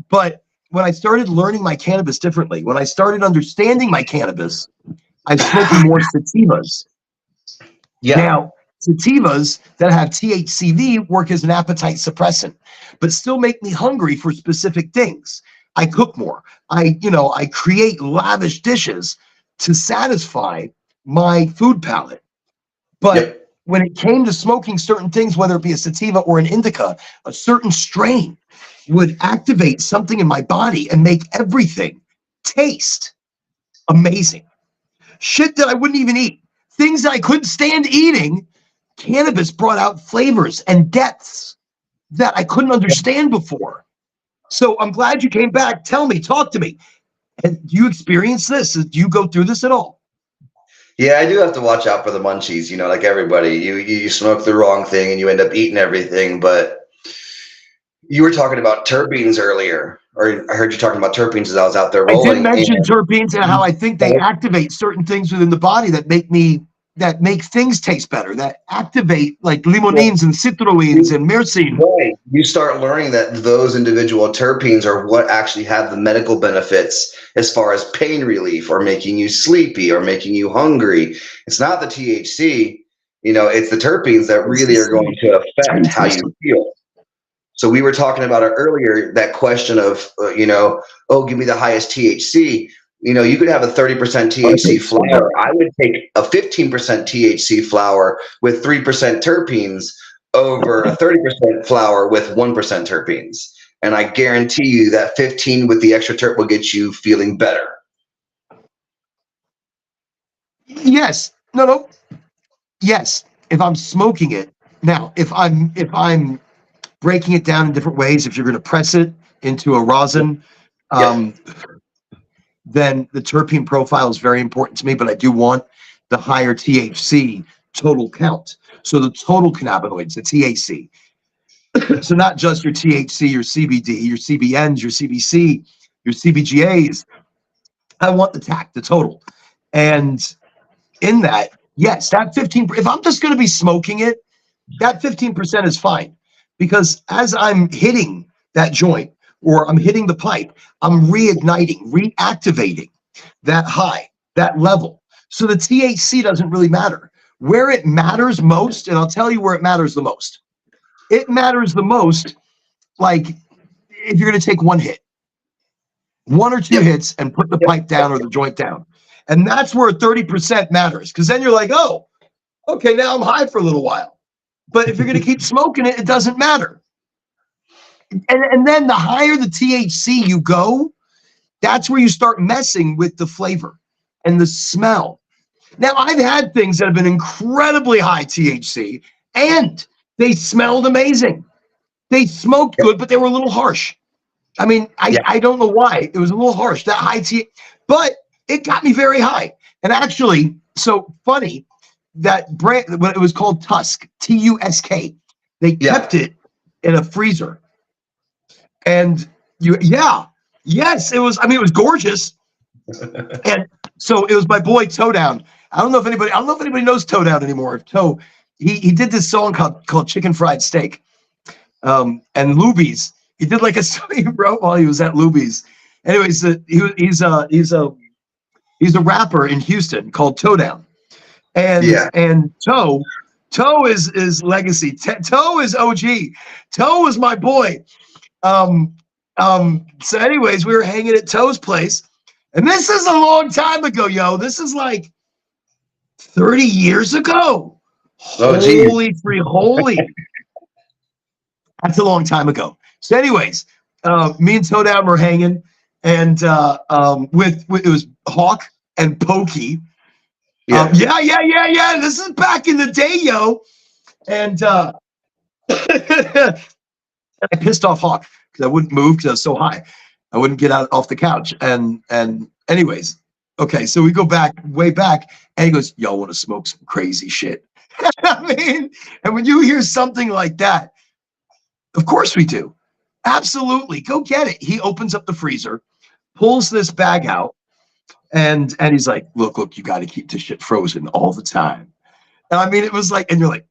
But when I started learning my cannabis differently, when I started understanding my cannabis, I'm smoking more sativas. Yeah. Now, sativas that have THCV work as an appetite suppressant, but still make me hungry for specific things. I cook more. I create lavish dishes to satisfy my food palate. But when it came to smoking certain things, whether it be a sativa or an indica, a certain strain would activate something in my body and make everything taste amazing. Shit that I wouldn't even eat. Things that I couldn't stand eating, cannabis brought out flavors and depths that I couldn't understand before. So I'm glad you came back. Tell me, talk to me. And do you experience this? Do you go through this at all? Yeah, I do have to watch out for the munchies, like everybody. You smoke the wrong thing and you end up eating everything. But you were talking about terpenes earlier, or I heard you talking about terpenes as I was out there rolling. I did mention terpenes and how I think they activate certain things within the body that make things taste better, that activate like limonins and citrulines and myrcene. Right. You start learning that those individual terpenes are what actually have the medical benefits as far as pain relief or making you sleepy or making you hungry. It's not the THC, it's the terpenes that really are going to affect how you feel. So we were talking about it earlier, that question of, give me the highest THC. You could have a 30% THC flower. I would take a 15% THC flower with 3% terpenes over a 30% flower with 1% terpenes. And I guarantee you that 15 with the extra terp will get you feeling better. Yes. No. Yes. if I'm smoking it now, if I'm breaking it down in different ways, if you're going to press it into a rosin, then the terpene profile is very important to me, but I do want the higher THC total count. So the total cannabinoids, the THC. So not just your THC, your CBD, your CBNs, your CBC, your CBGAs. I want the TAC, the total. And in that, yes, that 15, if I'm just going to be smoking it, that 15% is fine. Because as I'm hitting that joint or I'm hitting the pipe, I'm reigniting, reactivating that high, that level. So the THC doesn't really matter. Where it matters most, and I'll tell you where it matters the most. It matters the most, like if you're going to take one hit, 1 or 2 hits and put the pipe down or the joint down. And that's where 30% matters. Because then you're like, oh, okay, now I'm high for a little while. But if you're going to keep smoking it, it doesn't matter. And then the higher the THC you go, that's where you start messing with the flavor and the smell. Now, I've had things that have been incredibly high THC, and they smelled amazing. They smoked good, but they were a little harsh. I mean, I don't know why. It was a little harsh, that high THC, but it got me very high. And actually, so funny, that brand, when it was called Tusk, Tusk, they kept it in a freezer. And yes, it was, I mean, it was gorgeous. And so it was my boy Toe Down. I don't know if anybody knows Toe Down anymore. Toe, he did this song called Chicken Fried Steak. And Luby's, he did like a song he wrote while he was at Luby's. Anyways, he's a rapper in Houston called Toe Down. And Toe is legacy. Toe is OG. Toe is my boy. So anyways, we were hanging at Toe's place, and this is a long time ago, yo. This is like 30 years ago. Holy. That's a long time ago. So anyways, me and Toe Down were hanging, and with it was Hawk and Pokey. Yeah. This is back in the day, yo. And I pissed off Hawk because I wouldn't move because I was so high. I wouldn't get out off the couch. And anyways, okay, so we go way back, and he goes, "Y'all want to smoke some crazy shit?" I mean, and when you hear something like that, of course we do. Absolutely, go get it. He opens up the freezer, pulls this bag out, and he's like, "Look, you got to keep this shit frozen all the time." And I mean, it was like, and you're like,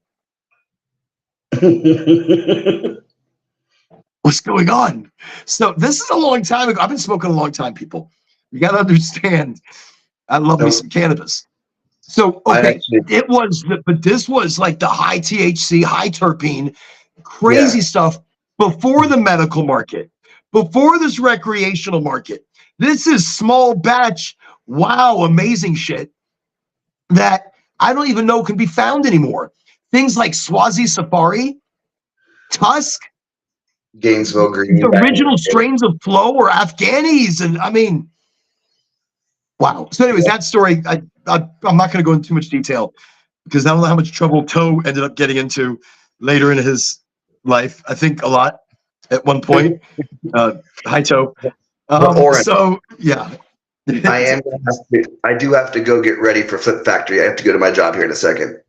what's going on? So this is a long time ago. I've been smoking a long time, people. You got to understand, I love me some cannabis. So, okay, but this was like the high THC, high terpene, crazy stuff before the medical market, before this recreational market. This is small batch, wow, amazing shit that I don't even know can be found anymore. Things like Swazi Safari, Tusk, Gainesville Green. The original strains of Flow were Afghanis, and I mean, wow. So anyways, that story, I'm not going to go into too much detail because I don't know how much trouble Toe ended up getting into later in his life. I think a lot at one point. Hi, Toe. So, yeah. I do have to go get ready for Flip Factory. I have to go to my job here in a second.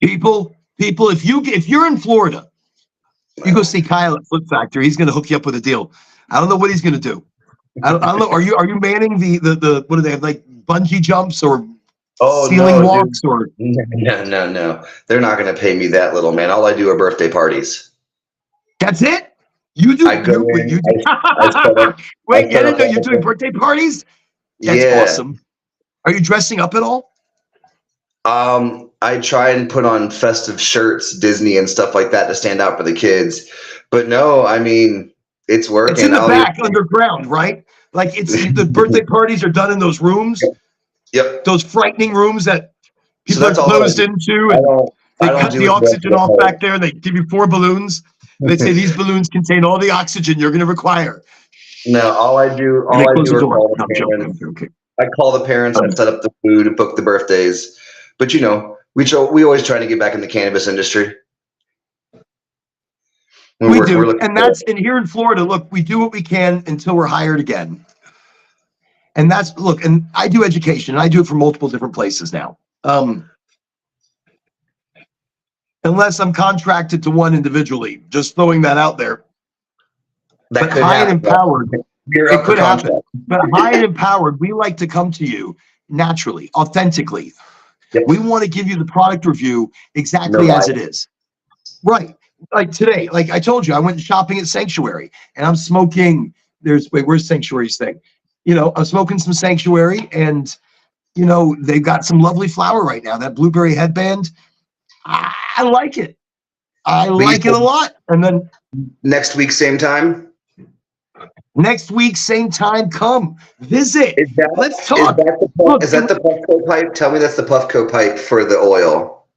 People, if you're in Florida, you go see Kyle at Flip Factory. He's going to hook you up with a deal. I don't know what he's going to do. I don't know. Are you manning the what do they have, like bungee jumps or ceiling walks? Dude. Or No. They're not going to pay me that little, man. All I do are birthday parties. That's it? You do? Wait, I didn't know you're doing birthday parties? That's awesome. Are you dressing up at all? I try and put on festive shirts, Disney and stuff like that to stand out for the kids. But no, I mean, it's working. It's in the back underground, right? Like the birthday parties are done in those rooms. Yep. Those frightening rooms that people are closed into, and they cut the oxygen off back there. They give you 4 balloons. They say these balloons contain all the oxygen you're going to require. No, all I do is call the parents. I call the parents and set up the food and book the birthdays. But We always try to get back in the cannabis industry. We do, and here in Florida. Look, we do what we can until we're hired again. And that's, look, and I do education, and I do it for multiple different places now. Unless I'm contracted to one individually, just throwing that out there. That but high and empowered, it could happen. But high and empowered, we like to come to you naturally, authentically. Yep. We want to give you the product review exactly as it is. Right. Like today, like I told you, I went shopping at Sanctuary, and I'm smoking. Where's Sanctuary's thing? You know, I'm smoking some Sanctuary, and you know, they've got some lovely flower right now. That blueberry headband, I like it. I like it a lot. And then next week, same time. Next week, same time. Come visit. Let's talk. Is that the Puffco pipe? Tell me that's the Puffco pipe for the oil.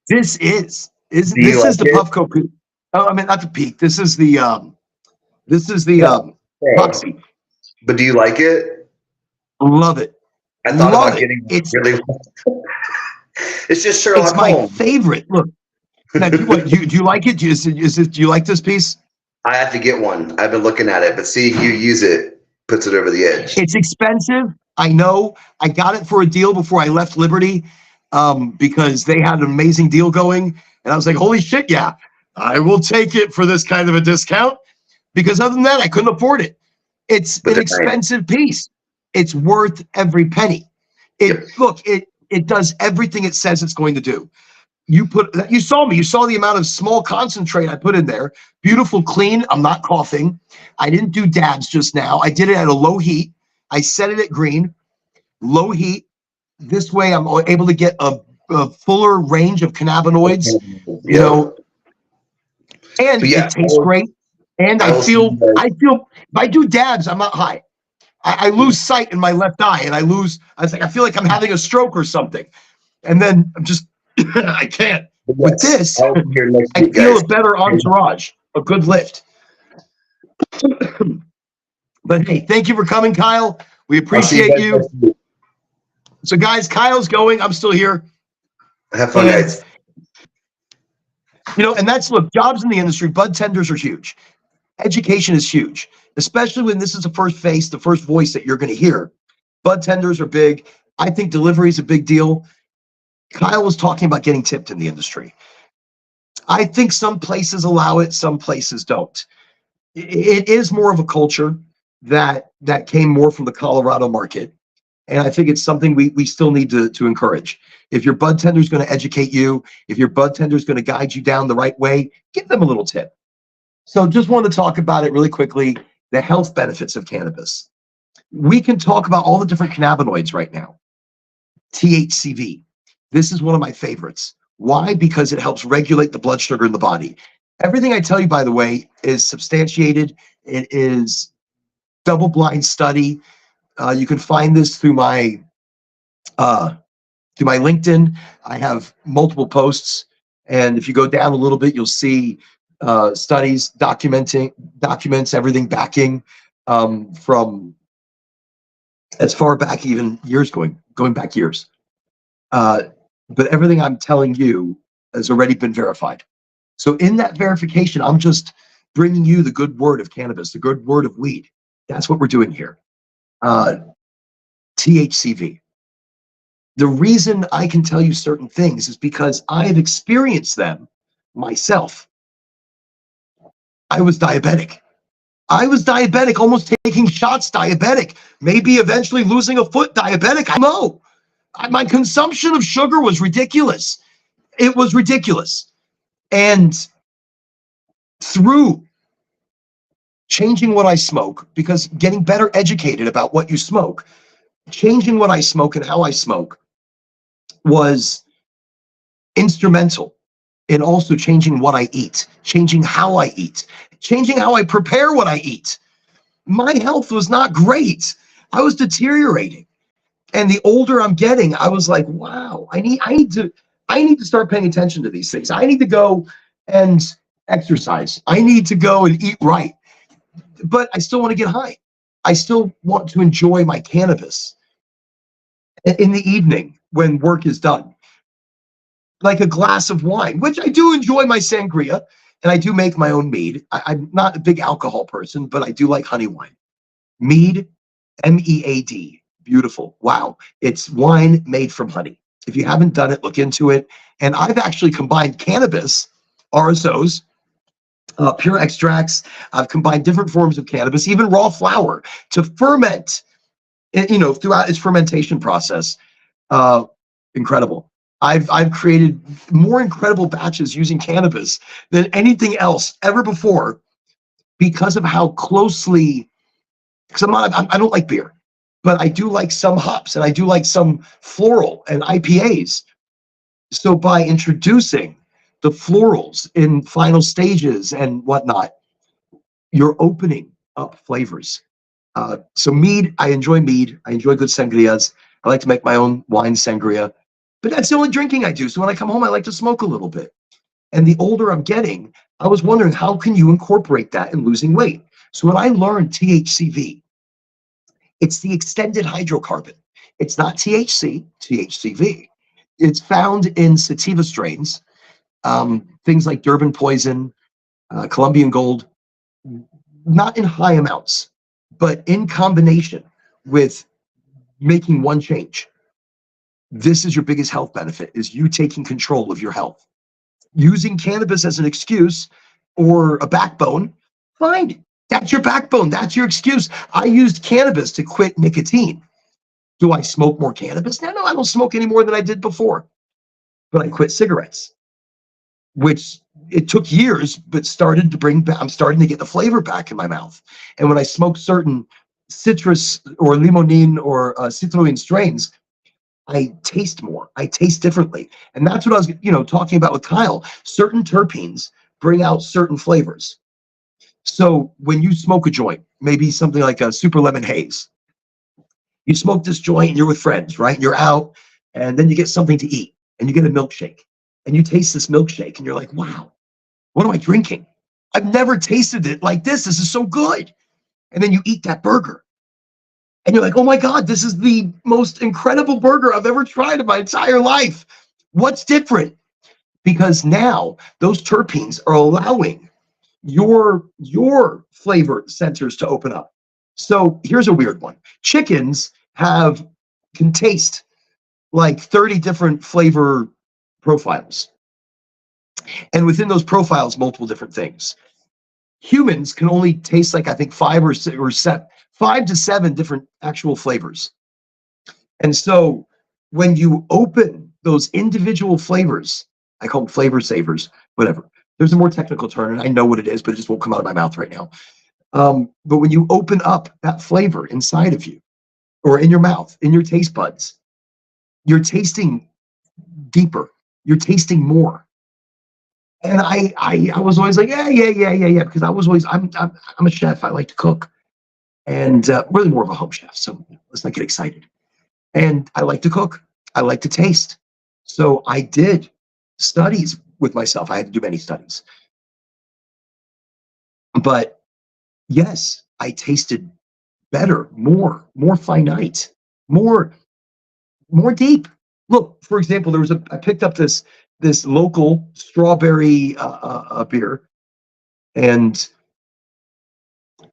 This is the Puffco peak. Oh, I mean, not the peak. This is the Roxy. But do you like it? Love it. I thought about getting it. Really. It's just Sherlock Holmes. It's my favorite. Look, now, do you like it? Do you like this piece? I have to get one. I've been looking at it, but seeing you use it puts it over the edge. It's expensive. I know. I got it for a deal before I left Liberty, because they had an amazing deal going, and I was like, "Holy shit, yeah, I will take it for this kind of a discount." Because other than that, I couldn't afford it. It's an expensive piece. It's worth every penny. Look, it does everything it says it's going to do. You saw me. You saw the amount of small concentrate I put in there. Beautiful, clean. I'm not coughing. I didn't do dabs just now. I did it at a low heat. I set it at green, low heat. This way, I'm able to get a fuller range of cannabinoids. You know, and it tastes great. And I feel if I do dabs, I'm not high. I lose sight in my left eye, and I feel like I'm having a stroke or something. And then I'm just, I can't. With this, I feel a better entourage, a good lift. But hey, thank you for coming, Kyle. We appreciate you. So guys, Kyle's going. I'm still here. Have fun, guys. You know, and look, jobs in the industry, bud tenders are huge. Education is huge, especially when this is the first face, the first voice that you're going to hear. Bud tenders are big. I think delivery is a big deal. Kyle was talking about getting tipped in the industry. I think some places allow it, some places don't. It is more of a culture that came more from the Colorado market. And I think it's something we still need to encourage. If your bud tender is going to educate you, if your bud tender is going to guide you down the right way, give them a little tip. So just want to talk about it really quickly, the health benefits of cannabis. We can talk about all the different cannabinoids right now. THCV. This is one of my favorites. Why? Because it helps regulate the blood sugar in the body. Everything I tell you, by the way, is substantiated. It is double-blind study. You can find this through my LinkedIn. I have multiple posts, and if you go down a little bit, you'll see studies documents everything backing from as far back, even years going back years. But everything I'm telling you has already been verified. So in that verification, I'm just bringing you the good word of cannabis, the good word of weed. That's what we're doing here. THCV. The reason I can tell you certain things is because I have experienced them myself. I was diabetic. Almost taking shots diabetic, maybe eventually losing a foot diabetic. I know. My consumption of sugar was ridiculous. It was ridiculous. And through changing what I smoke, because getting better educated about what you smoke, changing what I smoke and how I smoke was instrumental in also changing what I eat, changing how I eat, changing how I prepare what I eat. My health was not great. I was deteriorating. And the older I'm getting, I was like, wow, I need to start paying attention to these things. I need to go and exercise. I need to go and eat right. But I still want to get high. I still want to enjoy my cannabis in the evening when work is done. like a glass of wine, which I do enjoy my sangria, and I do make my own mead. I'm not a big alcohol person, but I do like honey wine. Mead, MEAD, beautiful. Wow. It's wine made from honey. If you haven't done it, look into it. And I've actually combined cannabis, RSOs, pure extracts. I've combined different forms of cannabis, even raw flower, to ferment, throughout its fermentation process. Uh, Incredible. I've created more incredible batches using cannabis than anything else ever before because of how closely. Because I don't like beer, but I do like some hops and I do like some floral and IPAs. So by introducing the florals in final stages and whatnot, you're opening up flavors. So mead, I enjoy mead. I enjoy good sangrias. I like to make my own wine sangria, but that's the only drinking I do. So when I come home, I like to smoke a little bit. And the older I'm getting, I was wondering, how can you incorporate that in losing weight? So when I learned THCV, it's the extended hydrocarbon. It's not THC, THCV. It's found in sativa strains, things like Durban poison, Colombian gold, not in high amounts, but in combination with making one change. This is your biggest health benefit, is you taking control of your health. Using cannabis as an excuse or a backbone, fine. That's your backbone. That's your excuse. I used cannabis to quit nicotine. Do I smoke more cannabis now? No, I don't smoke any more than I did before. But I quit cigarettes, which it took years, but started to bring back, I'm starting to get the flavor back in my mouth. And when I smoke certain citrus or limonene or citroen strains, I taste more. I taste differently. And that's what I was, talking about with Kyle. Certain terpenes bring out certain flavors. So when you smoke a joint, maybe something like a super lemon haze, you smoke this joint and you're with friends, right? You're out and then you get something to eat and you get a milkshake and you taste this milkshake and you're like, wow, what am I drinking? I've never tasted it like this. This is so good. And then you eat that burger and you're like, oh my God, this is the most incredible burger I've ever tried in my entire life. What's different? Because now those terpenes are allowing your flavor centers to open up. So here's a weird one. Chickens can taste like 30 different flavor profiles. And within those profiles, multiple different things. Humans can only taste like, I think, 5 to 7 different actual flavors. And so when you open those individual flavors, I call them flavor savers, whatever. There's a more technical term, and I know what it is, but it just won't come out of my mouth right now. But when you open up that flavor inside of you, or in your mouth, in your taste buds, you're tasting deeper. You're tasting more. And I was always like, yeah, because I'm a chef. I like to cook, and really more of a home chef. So let's not get excited. And I like to cook. I like to taste. So I did studies with myself. I had to do many studies. But yes, I tasted better, more finite, more deep. Look, for example, I picked up this local strawberry beer, and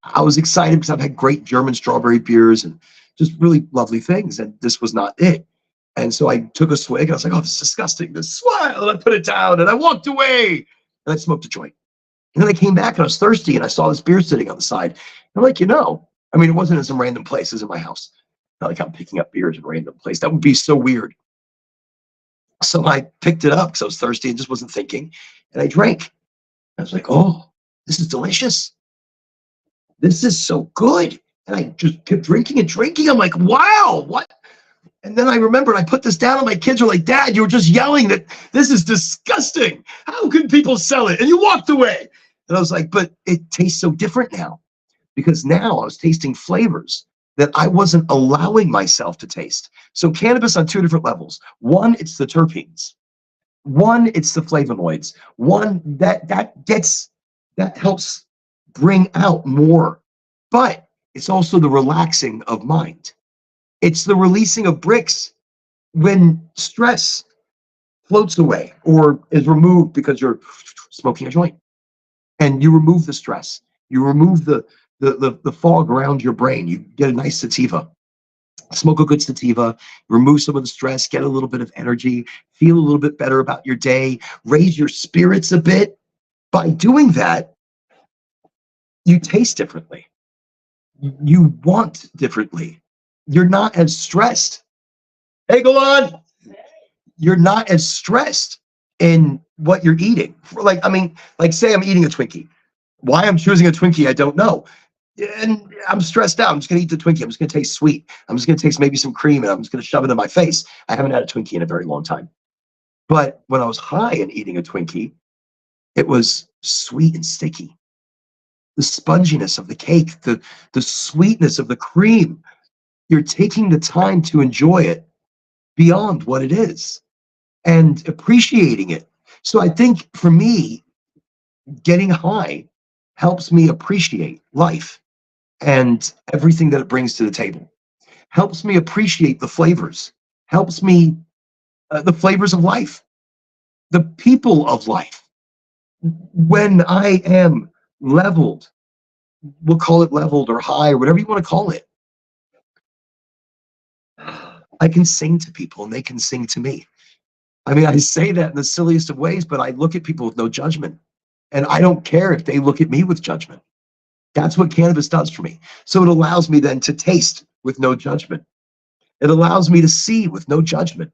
I was excited because I've had great German strawberry beers and just really lovely things, and this was not it. And so I took a swig. I was like, "Oh, this is disgusting. This swine." And I put it down, and I walked away, and I smoked a joint. And then I came back, and I was thirsty, and I saw this beer sitting on the side. And I'm like, I mean, it wasn't in some random place. It was in my house. Not like I'm picking up beers in a random place. That would be so weird. So I picked it up because I was thirsty and just wasn't thinking. And I drank. I was like, oh, this is delicious. This is so good. And I just kept drinking and drinking. I'm like, wow, what? And then I remembered I put this down and my kids were like, Dad, you were just yelling that this is disgusting. How can people sell it? And you walked away. And I was like, but it tastes so different now, because now I was tasting flavors that I wasn't allowing myself to taste. So cannabis on 2 different levels. One, it's the terpenes. One, it's the flavonoids. One, that helps bring out more. But it's also the relaxing of mind. It's the releasing of bricks when stress floats away or is removed because you're smoking a joint. And you remove the stress. You remove the fog around your brain. You get a nice sativa. Smoke a good sativa, remove some of the stress, get a little bit of energy, feel a little bit better about your day, raise your spirits a bit. By doing that, you taste differently. You want differently. You're not as stressed. Hey, go on. You're not as stressed in what you're eating. Like say I'm eating a Twinkie. Why I'm choosing a Twinkie, I don't know. And I'm stressed out. I'm just going to eat the Twinkie. I'm just going to taste sweet. I'm just going to taste maybe some cream and I'm just going to shove it in my face. I haven't had a Twinkie in a very long time. But when I was high and eating a Twinkie, it was sweet and sticky. The sponginess of the cake, the sweetness of the cream. You're taking the time to enjoy it beyond what it is and appreciating it. So I think for me, getting high helps me appreciate life and everything that it brings to the table. Helps me appreciate the flavors. Helps me, the flavors of life, the people of life. When I am leveled, we'll call it leveled or high or whatever you want to call it, I can sing to people and they can sing to me. I mean, I say that in the silliest of ways, but I look at people with no judgment. And I don't care if they look at me with judgment. That's what cannabis does for me. So it allows me then to taste with no judgment. It allows me to see with no judgment,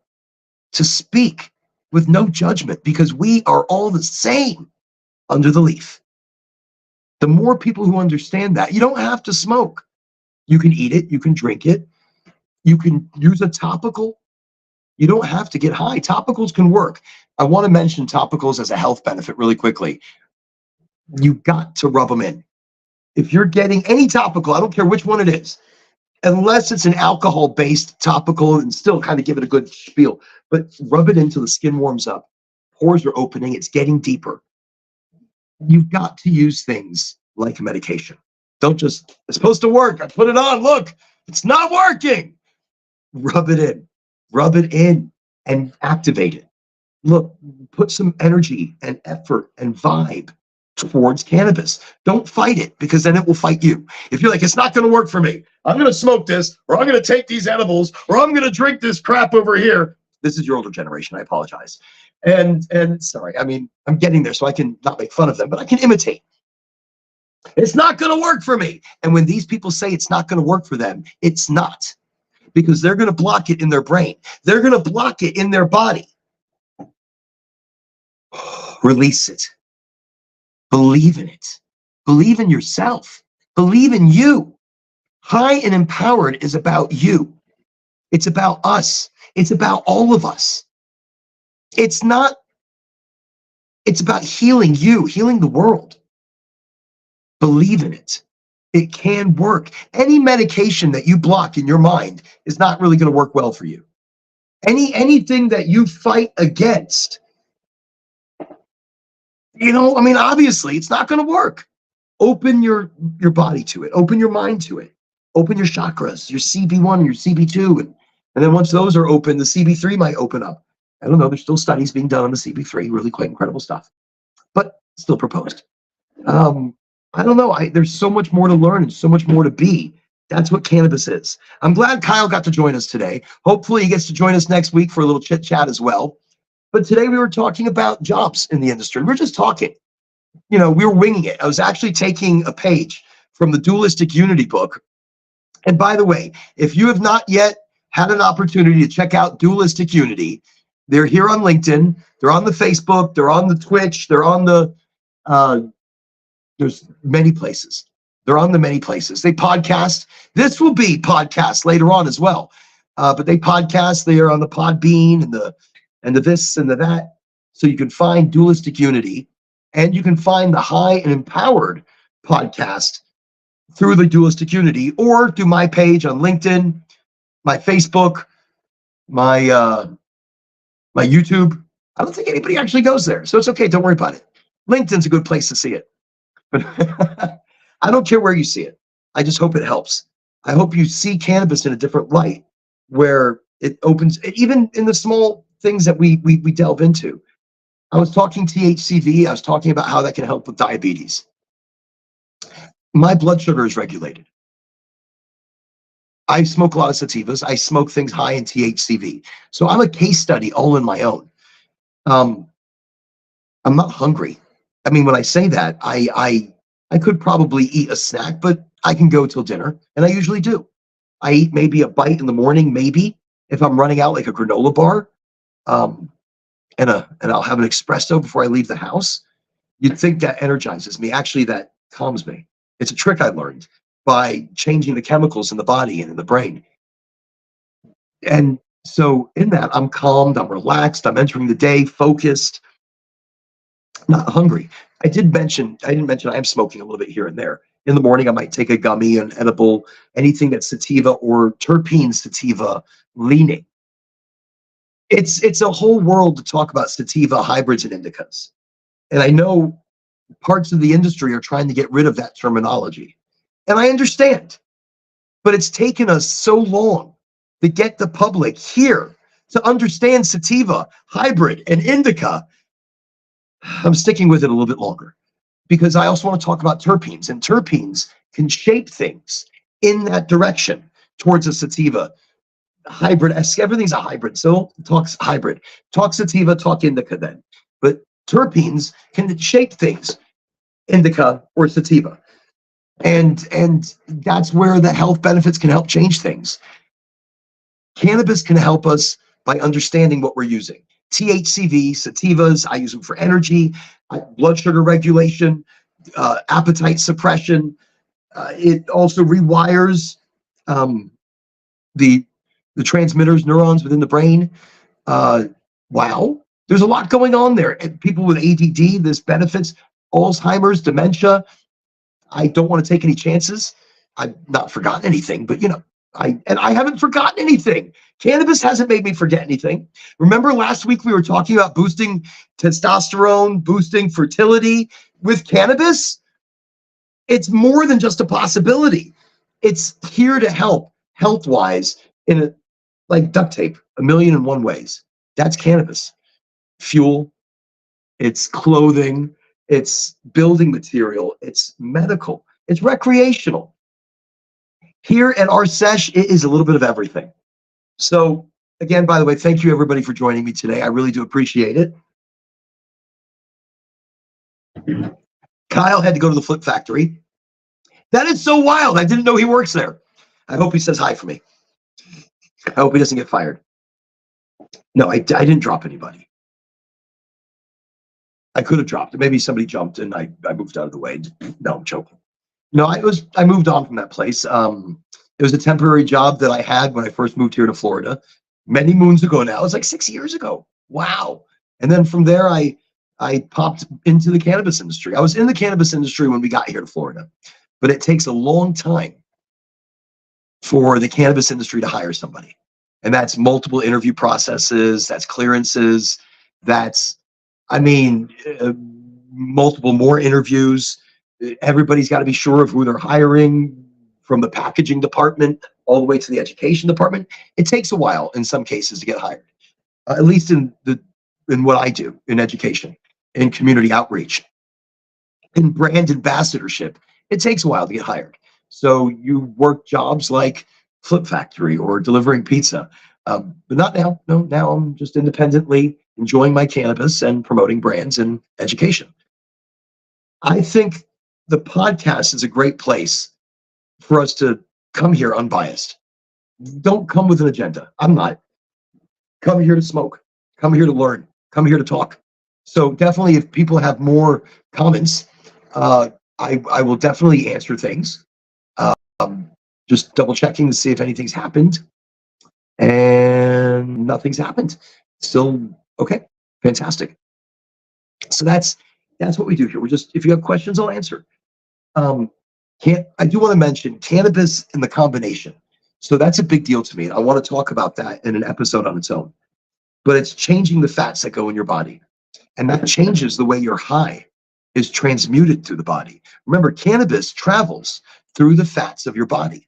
to speak with no judgment, because we are all the same under the leaf. The more people who understand that, you don't have to smoke. You can eat it, you can drink it, you can use a topical. You don't have to get high. Topicals can work. I want to mention topicals as a health benefit really quickly. You got to rub them in. If you're getting any topical, I don't care which one it is, unless it's an alcohol-based topical, and still kind of give it a good spiel, but rub it until the skin warms up. Pores are opening, it's getting deeper. You've got to use things like medication. Don't just, it's supposed to work, I put it on, look, it's not working. Rub it in and activate it. Look, put some energy and effort and vibe towards cannabis. Don't fight it, because then it will fight you. If you're like, it's not going to work for me, I'm going to smoke this, or I'm going to take these edibles, or I'm going to drink this crap over here. This is your older generation. I apologize. And sorry, I mean, I'm getting there, so I can not make fun of them, but I can imitate. It's not going to work for me. And when these people say it's not going to work for them, it's not, because they're going to block it in their brain. They're going to block it in their body. Release it. Believe in it. Believe in yourself. Believe in you. High and Empowered is about you. It's about us. It's about all of us. It's about healing you, healing the world. Believe in it. It can work. Any medication that you block in your mind is not really going to work well for you. Anything that you fight against, obviously it's not going to work. Open your body to it. Open your mind to it. Open your chakras, your CB1, your CB2. And then once those are open, the CB3 might open up. I don't know. There's still studies being done on the CB3, really quite incredible stuff, but still proposed. I don't know. There's so much more to learn and so much more to be. That's what cannabis is. I'm glad Kyle got to join us today. Hopefully he gets to join us next week for a little chit chat as well. But today we were talking about jobs in the industry. We're just talking. We were winging it. I was actually taking a page from the Dualistic Unity book. And by the way, if you have not yet had an opportunity to check out Dualistic Unity, they're here on LinkedIn. They're on the Facebook. They're on the Twitch. They're on the, there's many places. They're on the many places. They podcast. This will be podcast later on as well. But they podcast. They are on the Podbean and the this and the that. So you can find Dualistic Unity, and you can find the High and Empowered podcast through the Dualistic Unity, or through my page on LinkedIn, my Facebook, my YouTube. I don't think anybody actually goes there, so it's okay. Don't worry about it. LinkedIn's a good place to see it. But I don't care where you see it. I just hope it helps. I hope you see cannabis in a different light, where it opens, even in the small things that we delve into. I was talking THCV. I was talking about how that can help with diabetes. My blood sugar is regulated. I smoke a lot of sativas. I smoke things high in THCV. So I'm a case study all in my own. I'm not hungry. I mean, when I say that, I could probably eat a snack, but I can go till dinner, and I usually do. I eat maybe a bite in the morning, maybe if I'm running out, like a granola bar, um, and I'll have an espresso before I leave the house. You'd think that energizes me. Actually, that calms me. It's a trick I learned by changing the chemicals in the body and in the brain. And so in that, I'm calmed, I'm relaxed, I'm entering the day focused, not hungry. I didn't mention I am smoking a little bit here and there. In the morning, I might take a gummy, an edible, anything that's sativa or terpene sativa leaning. It's a whole world to talk about sativa hybrids and indicas. And I know parts of the industry are trying to get rid of that terminology. And I understand, but it's taken us so long to get the public here to understand sativa, hybrid, and indica. I'm sticking with it a little bit longer because I also want to talk about terpenes, and terpenes can shape things in that direction towards a sativa hybrid. Everything's a hybrid. So talks hybrid, talk sativa, talk indica then. But terpenes can shape things, indica or sativa. And that's where the health benefits can help change things. Cannabis can help us by understanding what we're using. THCV, sativas, I use them for energy, blood sugar regulation, appetite suppression. It also rewires the transmitters, neurons within the brain. Wow, there's a lot going on there. And people with ADD, this benefits Alzheimer's, dementia. I don't want to take any chances. I've not forgotten anything, but I haven't forgotten anything. Cannabis hasn't made me forget anything. Remember last week we were talking about boosting testosterone, boosting fertility with cannabis? It's more than just a possibility. It's here to help health-wise like duct tape, 1,000,001 ways. That's cannabis. Fuel, it's clothing, it's building material, it's medical, it's recreational. Here at our sesh, it is a little bit of everything. So again, by the way, thank you everybody for joining me today. I really do appreciate it. Kyle had to go to the Flip Factory. That is so wild. I didn't know he works there. I hope he says hi for me. I hope he doesn't get fired. No, I didn't drop anybody. I could have dropped it. Maybe somebody jumped and I moved out of the way. No, I'm joking. No, I moved on from that place. It was a temporary job that I had when I first moved here to Florida, many moons ago now. It was like 6 years ago. Wow. And then from there, I popped into the cannabis industry. I was in the cannabis industry when we got here to Florida, but it takes a long time for the cannabis industry to hire somebody. And that's multiple interview processes, that's clearances, that's, multiple more interviews. Everybody's got to be sure of who they're hiring, from the packaging department all the way to the education department. It takes a while in some cases to get hired, at least in what I do in education, in community outreach, in brand ambassadorship. It takes a while to get hired. So you work jobs like Flip Factory or delivering pizza, but not now. No, now I'm just independently enjoying my cannabis and promoting brands and education. I think the podcast is a great place for us to come here unbiased. Don't come with an agenda. I'm not. Come here to smoke. Come here to learn. Come here to talk. So definitely, if people have more comments, I will definitely answer things. Just double checking to see if anything's happened, and nothing's happened. Still okay. Fantastic. So that's what we do here. If you have questions, I'll answer. I do want to mention cannabis and the combination. So that's a big deal to me. I want to talk about that in an episode on its own. But it's changing the fats that go in your body. And that changes the way your high is transmuted through the body. Remember, cannabis travels through the fats of your body.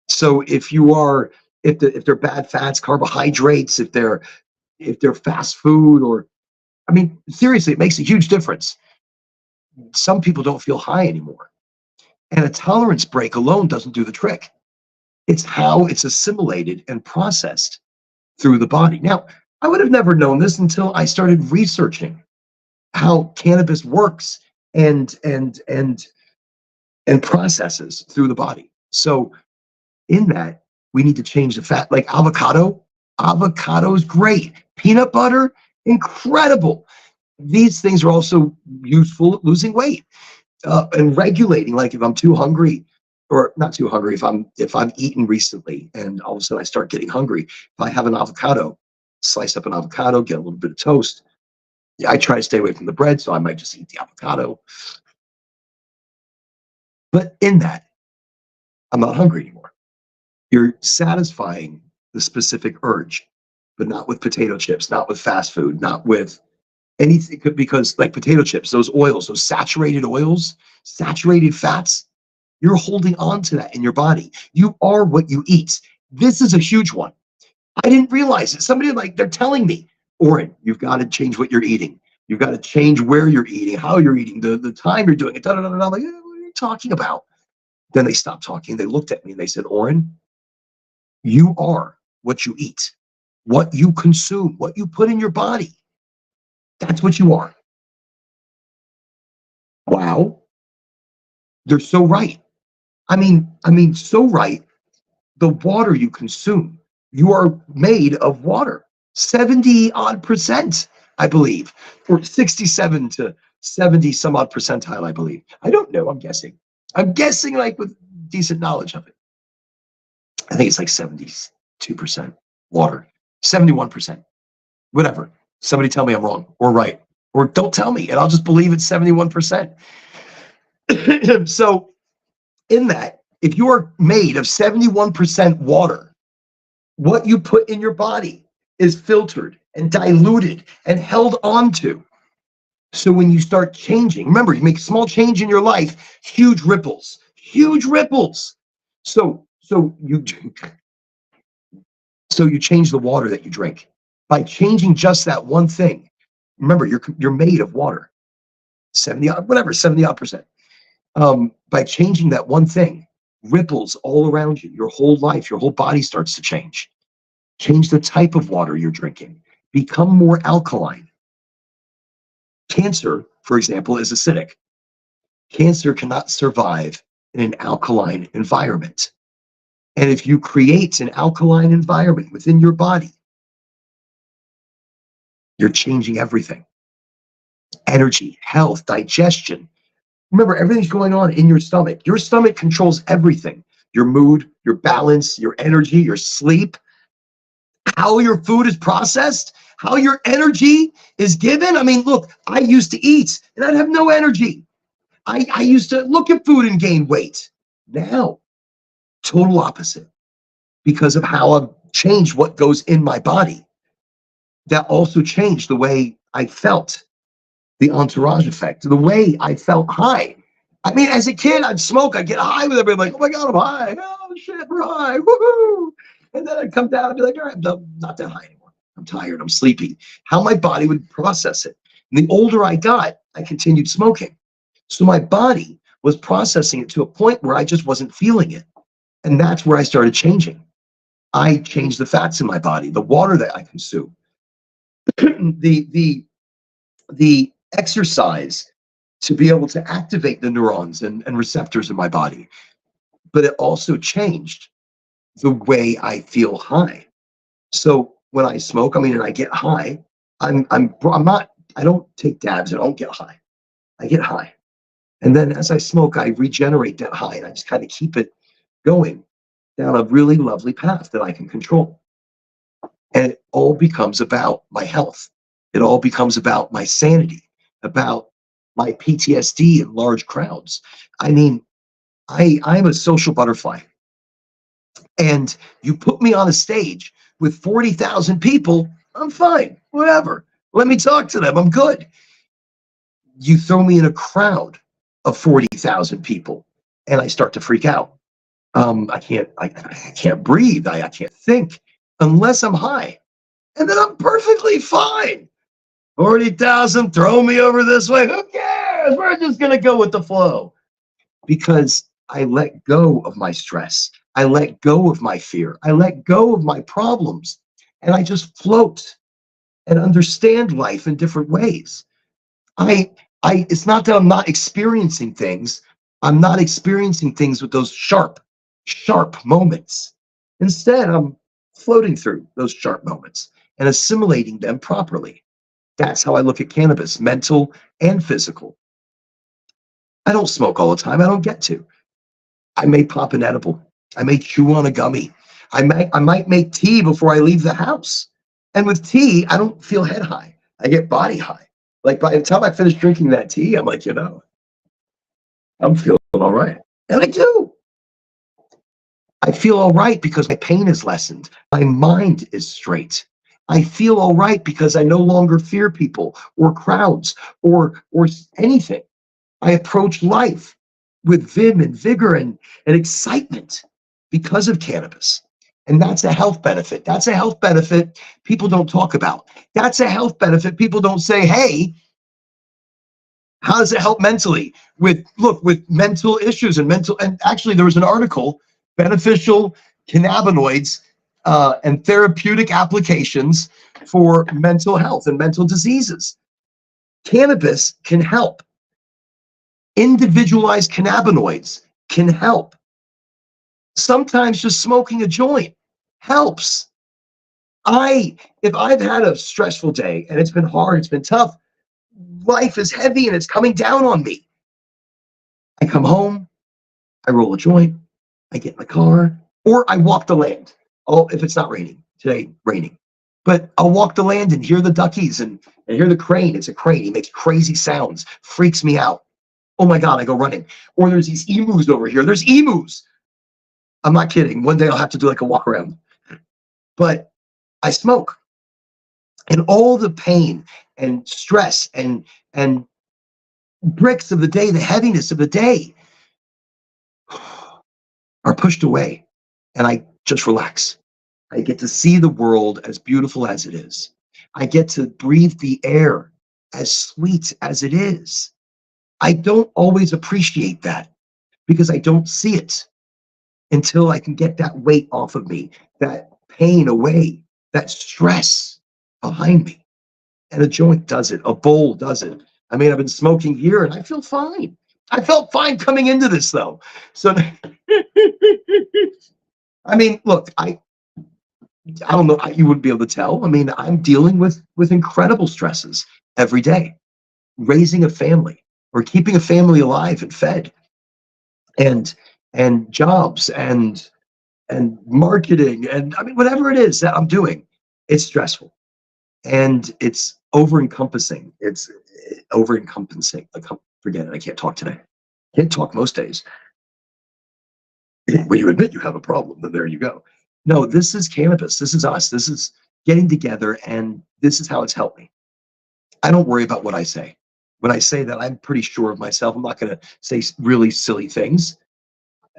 So if you are if they're bad fats, carbohydrates, if they're fast food, or I mean, seriously, it makes a huge difference. Some people don't feel high anymore. And a tolerance break alone doesn't do the trick. It's how it's assimilated and processed through the body. Now, I would have never known this until I started researching how cannabis works and processes through the body. So in that, we need to change the fat. Like avocado is great. Peanut butter, incredible. These things are also useful at losing weight and regulating. Like if I'm too hungry, or not too hungry, if I've eaten recently and all of a sudden I start getting hungry, if I have an avocado, slice up an avocado, get a little bit of toast. Yeah, I try to stay away from the bread, so I might just eat the avocado. But in that, I'm not hungry anymore. You're satisfying the specific urge, but not with potato chips, not with fast food, not with anything, because like potato chips, those oils, those saturated oils, saturated fats, you're holding on to that in your body. You are what you eat. This is a huge one. I didn't realize it. Somebody they're telling me, Oren, you've got to change what you're eating. You've got to change where you're eating, how you're eating, the time you're doing it. Da, da, da, da. I'm like, what are you talking about? Then they stopped talking. They looked at me and they said, Oren, you are what you eat, what you consume, what you put in your body. That's what you are. Wow. They're so right. I mean, so right. The water you consume, you are made of water. 70 odd percent, I believe, or 67 to 70 some odd percentile, I believe. I don't know. I'm guessing like with decent knowledge of it. I think it's like 72% water, 71%, whatever. Somebody tell me I'm wrong or right, or don't tell me, and I'll just believe it's 71%. So in that, if you are made of 71% water, what you put in your body is filtered and diluted and held onto. So when you start changing, remember, you make a small change in your life, huge ripples, huge ripples. So you change the water that you drink by changing just that one thing. Remember, you're made of water, 70 odd percent. By changing that one thing, ripples all around you, your whole life, your whole body starts to change. Change the type of water you're drinking. Become more alkaline. Cancer, for example, is acidic. Cancer cannot survive in an alkaline environment. And if you create an alkaline environment within your body, you're changing everything. Energy, health, digestion. Remember, everything's going on in your stomach. Your stomach controls everything. Your mood, your balance, your energy, your sleep, how your food is processed, how your energy is given. I mean, look, I used to eat and I'd have no energy. I used to look at food and gain weight. Now, total opposite, because of how I've changed what goes in my body. That also changed the way I felt, the entourage effect, the way I felt high. I mean, as a kid, I'd smoke, I'd get high with everybody, like, oh my God, I'm high. Oh shit, we're high. Woohoo. And then I'd come down and be like, all right, I'm not that high anymore. I'm tired, I'm sleepy. How my body would process it. And the older I got, I continued smoking. So my body was processing it to a point where I just wasn't feeling it. And that's where I started changing. I changed the fats in my body, the water that I consume, the exercise to be able to activate the neurons and receptors in my body. But it also changed the way I feel high. So when I smoke, and I get high, I don't take dabs, I don't get high. I get high. And then as I smoke, I regenerate that high and I just kind of keep it going down a really lovely path that I can control. And it all becomes about my health. It all becomes about my sanity, about my PTSD in large crowds. I mean, I'm a social butterfly. And you put me on a stage with 40,000 people, I'm fine, whatever. Let me talk to them, I'm good. You throw me in a crowd of 40,000 people and I start to freak out. I can't breathe. I can't think unless I'm high. And then I'm perfectly fine. 40,000, throw me over this way. Who cares? We're just going to go with the flow. Because I let go of my stress. I let go of my fear. I let go of my problems. And I just float and understand life in different ways. It's not that I'm not experiencing things. I'm not experiencing things with those sharp moments. Instead, I'm floating through those sharp moments and assimilating them properly. That's how I look at cannabis, mental and physical. I don't smoke all the time. I don't get to. I may pop an edible. I may chew on a gummy. I might make tea before I leave the house. And with tea, I don't feel head high. I get body high. Like by the time I finish drinking that tea, I'm like, I'm feeling all right. And I do. I feel all right because my pain is lessened. My mind is straight. I feel all right because I no longer fear people or crowds or anything. I approach life with vim and vigor and excitement because of cannabis. And that's a health benefit. That's a health benefit people don't talk about. That's a health benefit people don't say, hey, how does it help mentally? With mental issues and actually there was an article, beneficial cannabinoids and therapeutic applications for mental health and mental diseases. Cannabis can help. Individualized cannabinoids can help. Sometimes just smoking a joint helps. If I've had a stressful day and it's been hard, it's been tough, life is heavy and it's coming down on me. I come home, I roll a joint, I get in the car, or I walk the land. Oh, if it's not raining, today raining. But I'll walk the land and hear the duckies and hear the crane. It's a crane. He makes crazy sounds, freaks me out. Oh my God, I go running. Or there's these emus over here. There's emus. I'm not kidding. One day I'll have to do like a walk around. But I smoke. And all the pain and stress and bricks of the day, the heaviness of the day are pushed away. And I just relax. I get to see the world as beautiful as it is. I get to breathe the air as sweet as it is. I don't always appreciate that because I don't see it until I can get that weight off of me, that pain away, that stress behind me. And a joint does it, a bowl does it. I mean, I've been smoking here and I feel fine. I felt fine coming into this though. So, I mean, look, I don't know, you wouldn't be able to tell. I mean, I'm dealing with incredible stresses every day, raising a family or keeping a family alive and fed, and jobs and marketing, and I mean, whatever it is that I'm doing, it's stressful and it's over encompassing. It's over encompassing. Forget it. I can't talk today. Can't talk most days. When you admit you have a problem, then there you go. No, this is cannabis. This is us. This is getting together, and this is how it's helped me. I don't worry about what I say. When I say that, I'm pretty sure of myself. I'm not going to say really silly things.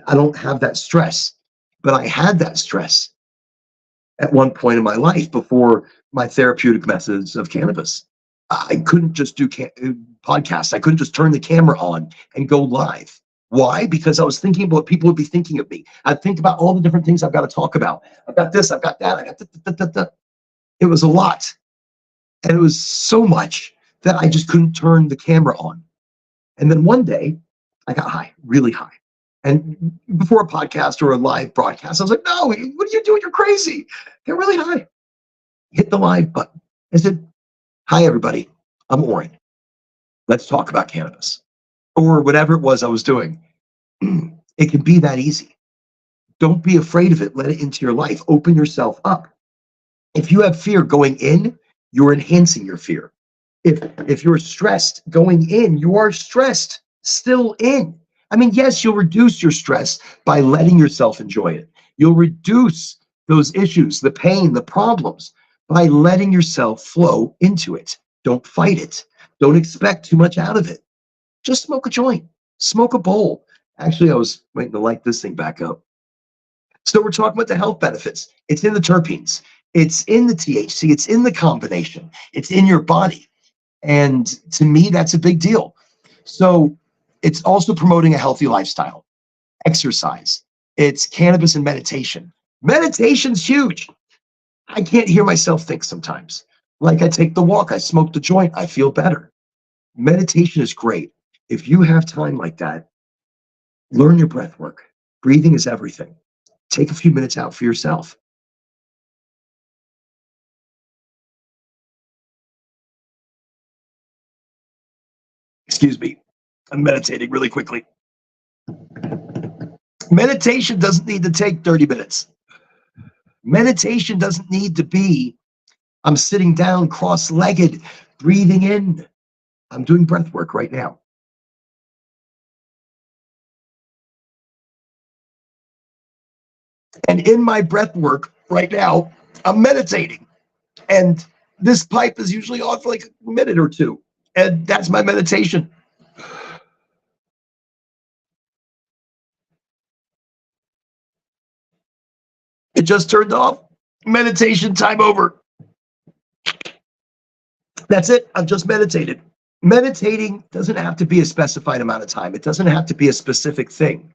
I don't have that stress, but I had that stress at one point in my life before my therapeutic methods of cannabis. I couldn't just do podcasts. I couldn't just turn the camera on and go live. Why? Because I was thinking about what people would be thinking of me. I'd think about all the different things I've got to talk about. I've got this, I've got that, I got that. It was a lot. And it was so much that I just couldn't turn the camera on. And then one day I got high, really high. And before a podcast or a live broadcast, I was like, no, what are you doing? You're crazy. Get really high. Hit the live button. I said, hi, everybody. I'm Oren. Let's talk about cannabis. Or whatever it was I was doing. It can be that easy. Don't be afraid of it. Let it into your life. Open yourself up. If you have fear going in, you're enhancing your fear. If you're stressed going in, you are stressed still in. I mean, yes, you'll reduce your stress by letting yourself enjoy it. You'll reduce those issues, the pain, the problems by letting yourself flow into it. Don't fight it. Don't expect too much out of it. Just smoke a joint, smoke a bowl. Actually, I was waiting to light this thing back up. So we're talking about the health benefits. It's in the terpenes. It's in the THC. It's in the combination. It's in your body. And to me, that's a big deal. So it's also promoting a healthy lifestyle, exercise. It's cannabis and meditation. Meditation's huge. I can't hear myself think sometimes. Like I take the walk, I smoke the joint, I feel better. Meditation is great. If you have time like that, learn your breath work. Breathing is everything. Take a few minutes out for yourself. Excuse me. I'm meditating really quickly. Meditation doesn't need to take 30 minutes. Meditation doesn't need to be, I'm sitting down cross-legged, breathing in. I'm doing breath work right now. And in my breath work right now, I'm meditating. And this pipe is usually on for like a minute or two. And that's my meditation. It just turned off. Meditation time over. That's it. I've just meditated. Meditating doesn't have to be a specified amount of time. It doesn't have to be a specific thing.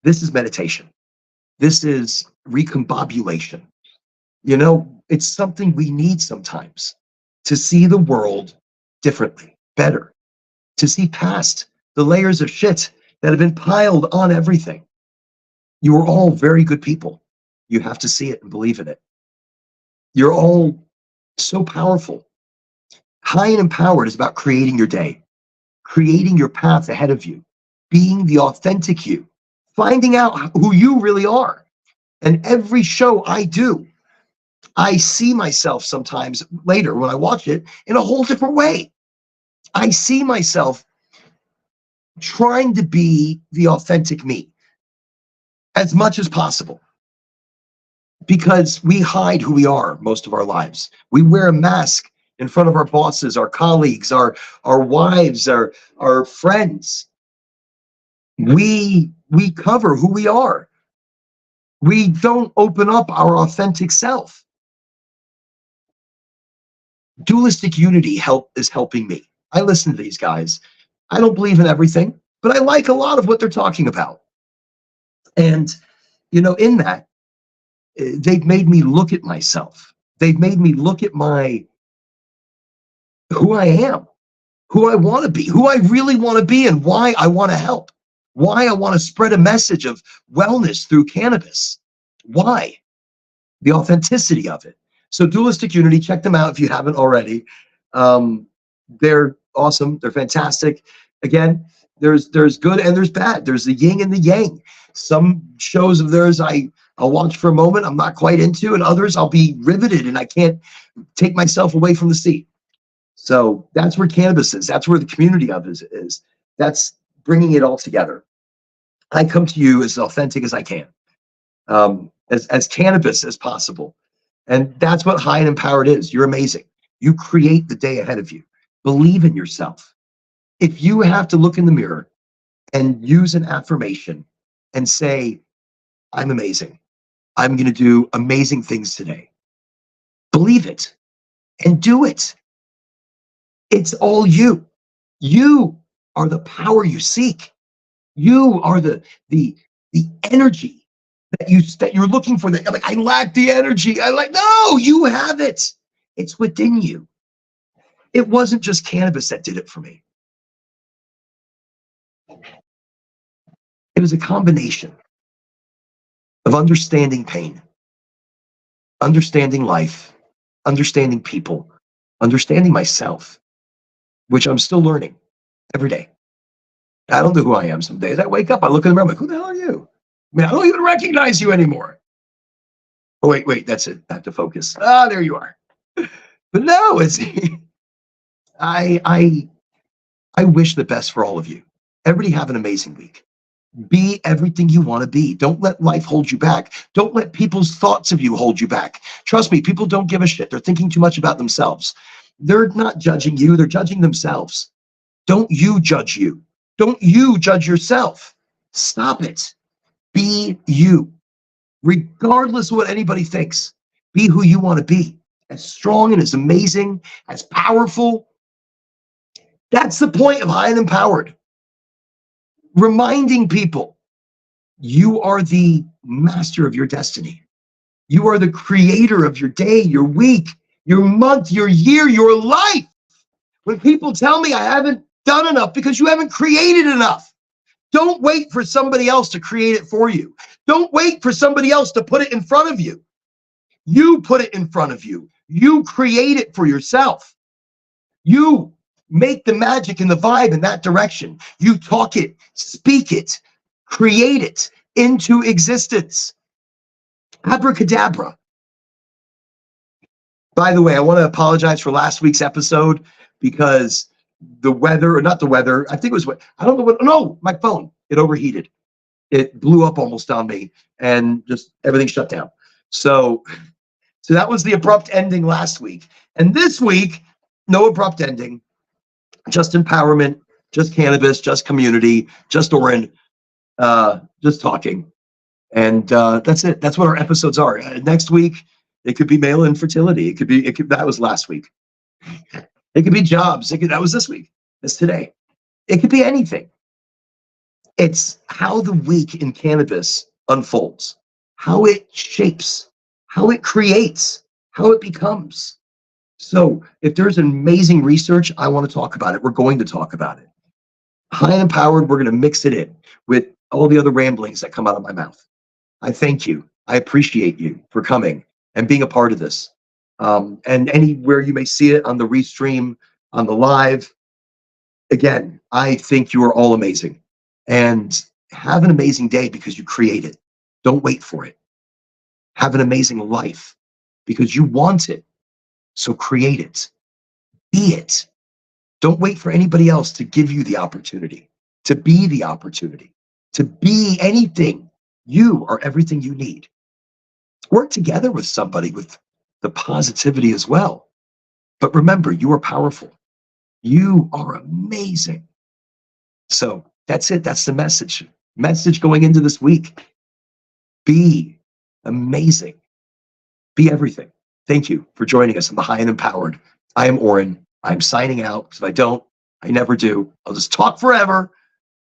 This is meditation. This is recombobulation. You know, it's something we need sometimes to see the world differently, better, to see past the layers of shit that have been piled on everything. You are all very good people. You have to see it and believe in it. You're all so powerful. High and empowered is about creating your day, creating your path ahead of you, being the authentic you, finding out who you really are. And every show I do, I see myself sometimes later when I watch it in a whole different way. I see myself trying to be the authentic me as much as possible, because we hide who we are most of our lives. We wear a mask in front of our bosses, our colleagues, our wives, our friends. We cover who we are. We don't open up our authentic self. Dualistic Unity is helping me. I listen to these guys. I don't believe in everything, but I like a lot of what they're talking about. And, you know, in that, they've made me look at myself. They've made me look at who I am, who I want to be, who I really want to be, and why I want to help, why I want to spread a message of wellness through cannabis. Why? The authenticity of it. So Dualistic Unity, check them out if you haven't already. They're awesome. They're fantastic. Again, there's good and there's bad. There's the yin and the yang. Some shows of theirs I'll watch for a moment, I'm not quite into, and others I'll be riveted and I can't take myself away from the seat. So that's where cannabis is. That's where the community of it is. That's bringing it all together. I come to you as authentic as I can, as cannabis as possible. And that's what high and empowered is. You're amazing. You create the day ahead of you. Believe in yourself. If you have to look in the mirror and use an affirmation and say, I'm amazing. I'm going to do amazing things today. Believe it and do it. It's all you. You are the power you seek. You are the energy that you're looking for. That like, I lack the energy. No, you have it. It's within you. It wasn't just cannabis that did it for me. It was a combination of understanding pain, understanding life, understanding people, understanding myself, which I'm still learning every day. I don't know who I am some days. I wake up, I look in the mirror, I'm like, who the hell are you? I mean, I don't even recognize you anymore. Oh, wait, that's it. I have to focus. Ah, there you are. But no, it's I wish the best for all of you. Everybody have an amazing week. Be everything you want to be. Don't let life hold you back. Don't let people's thoughts of you hold you back. Trust me, people don't give a shit. They're thinking too much about themselves. They're not judging you. They're judging themselves. Don't you judge you. Don't you judge yourself. Stop it. Be you. regardless of what anybody thinks. Be who you want to be, as strong and as amazing, as powerful. That's the point of High and Empowered. Reminding people, you are the master of your destiny. You are the creator of your day, your week, your month, your year, your life. When people tell me I haven't done enough, because you haven't created enough. Don't wait for somebody else to create it for you. Don't wait for somebody else to put it in front of you. You put it in front of you. You create it for yourself. You make the magic and the vibe in that direction. You talk it, speak it, create it into existence. Abracadabra. By the way, I want to apologize for last week's episode because the weather, or not the weather, I think it was what, I don't know what, no, my phone, it overheated. It blew up almost on me and just everything shut down. So that was the abrupt ending last week. And this week, no abrupt ending, just empowerment, just cannabis, just community, just Oren, just talking. And that's it. That's what our episodes are. Next week, it could be male infertility. That was last week. It could be jobs. That was this week. That's today. It could be anything. It's how the week in cannabis unfolds, how it shapes, how it creates, how it becomes. So if there's amazing research, I want to talk about it. We're going to talk about it. High and Empowered, we're going to mix it in with all the other ramblings that come out of my mouth. I thank you. I appreciate you for coming and being a part of this. And anywhere you may see it on the restream, on the live, again, I think you are all amazing. And have an amazing day because you create it. Don't wait for it. Have an amazing life because you want it. So create it. Be it. Don't wait for anybody else to give you the opportunity, to be the opportunity, to be anything. You are everything you need. Work together with somebody with the positivity as well. But remember, you are powerful. You are amazing. So that's it. That's the message. Message going into this week. Be amazing. Be everything. Thank you for joining us on the High and Empowered. I am Oren. I'm signing out because if I don't, I never do. I'll just talk forever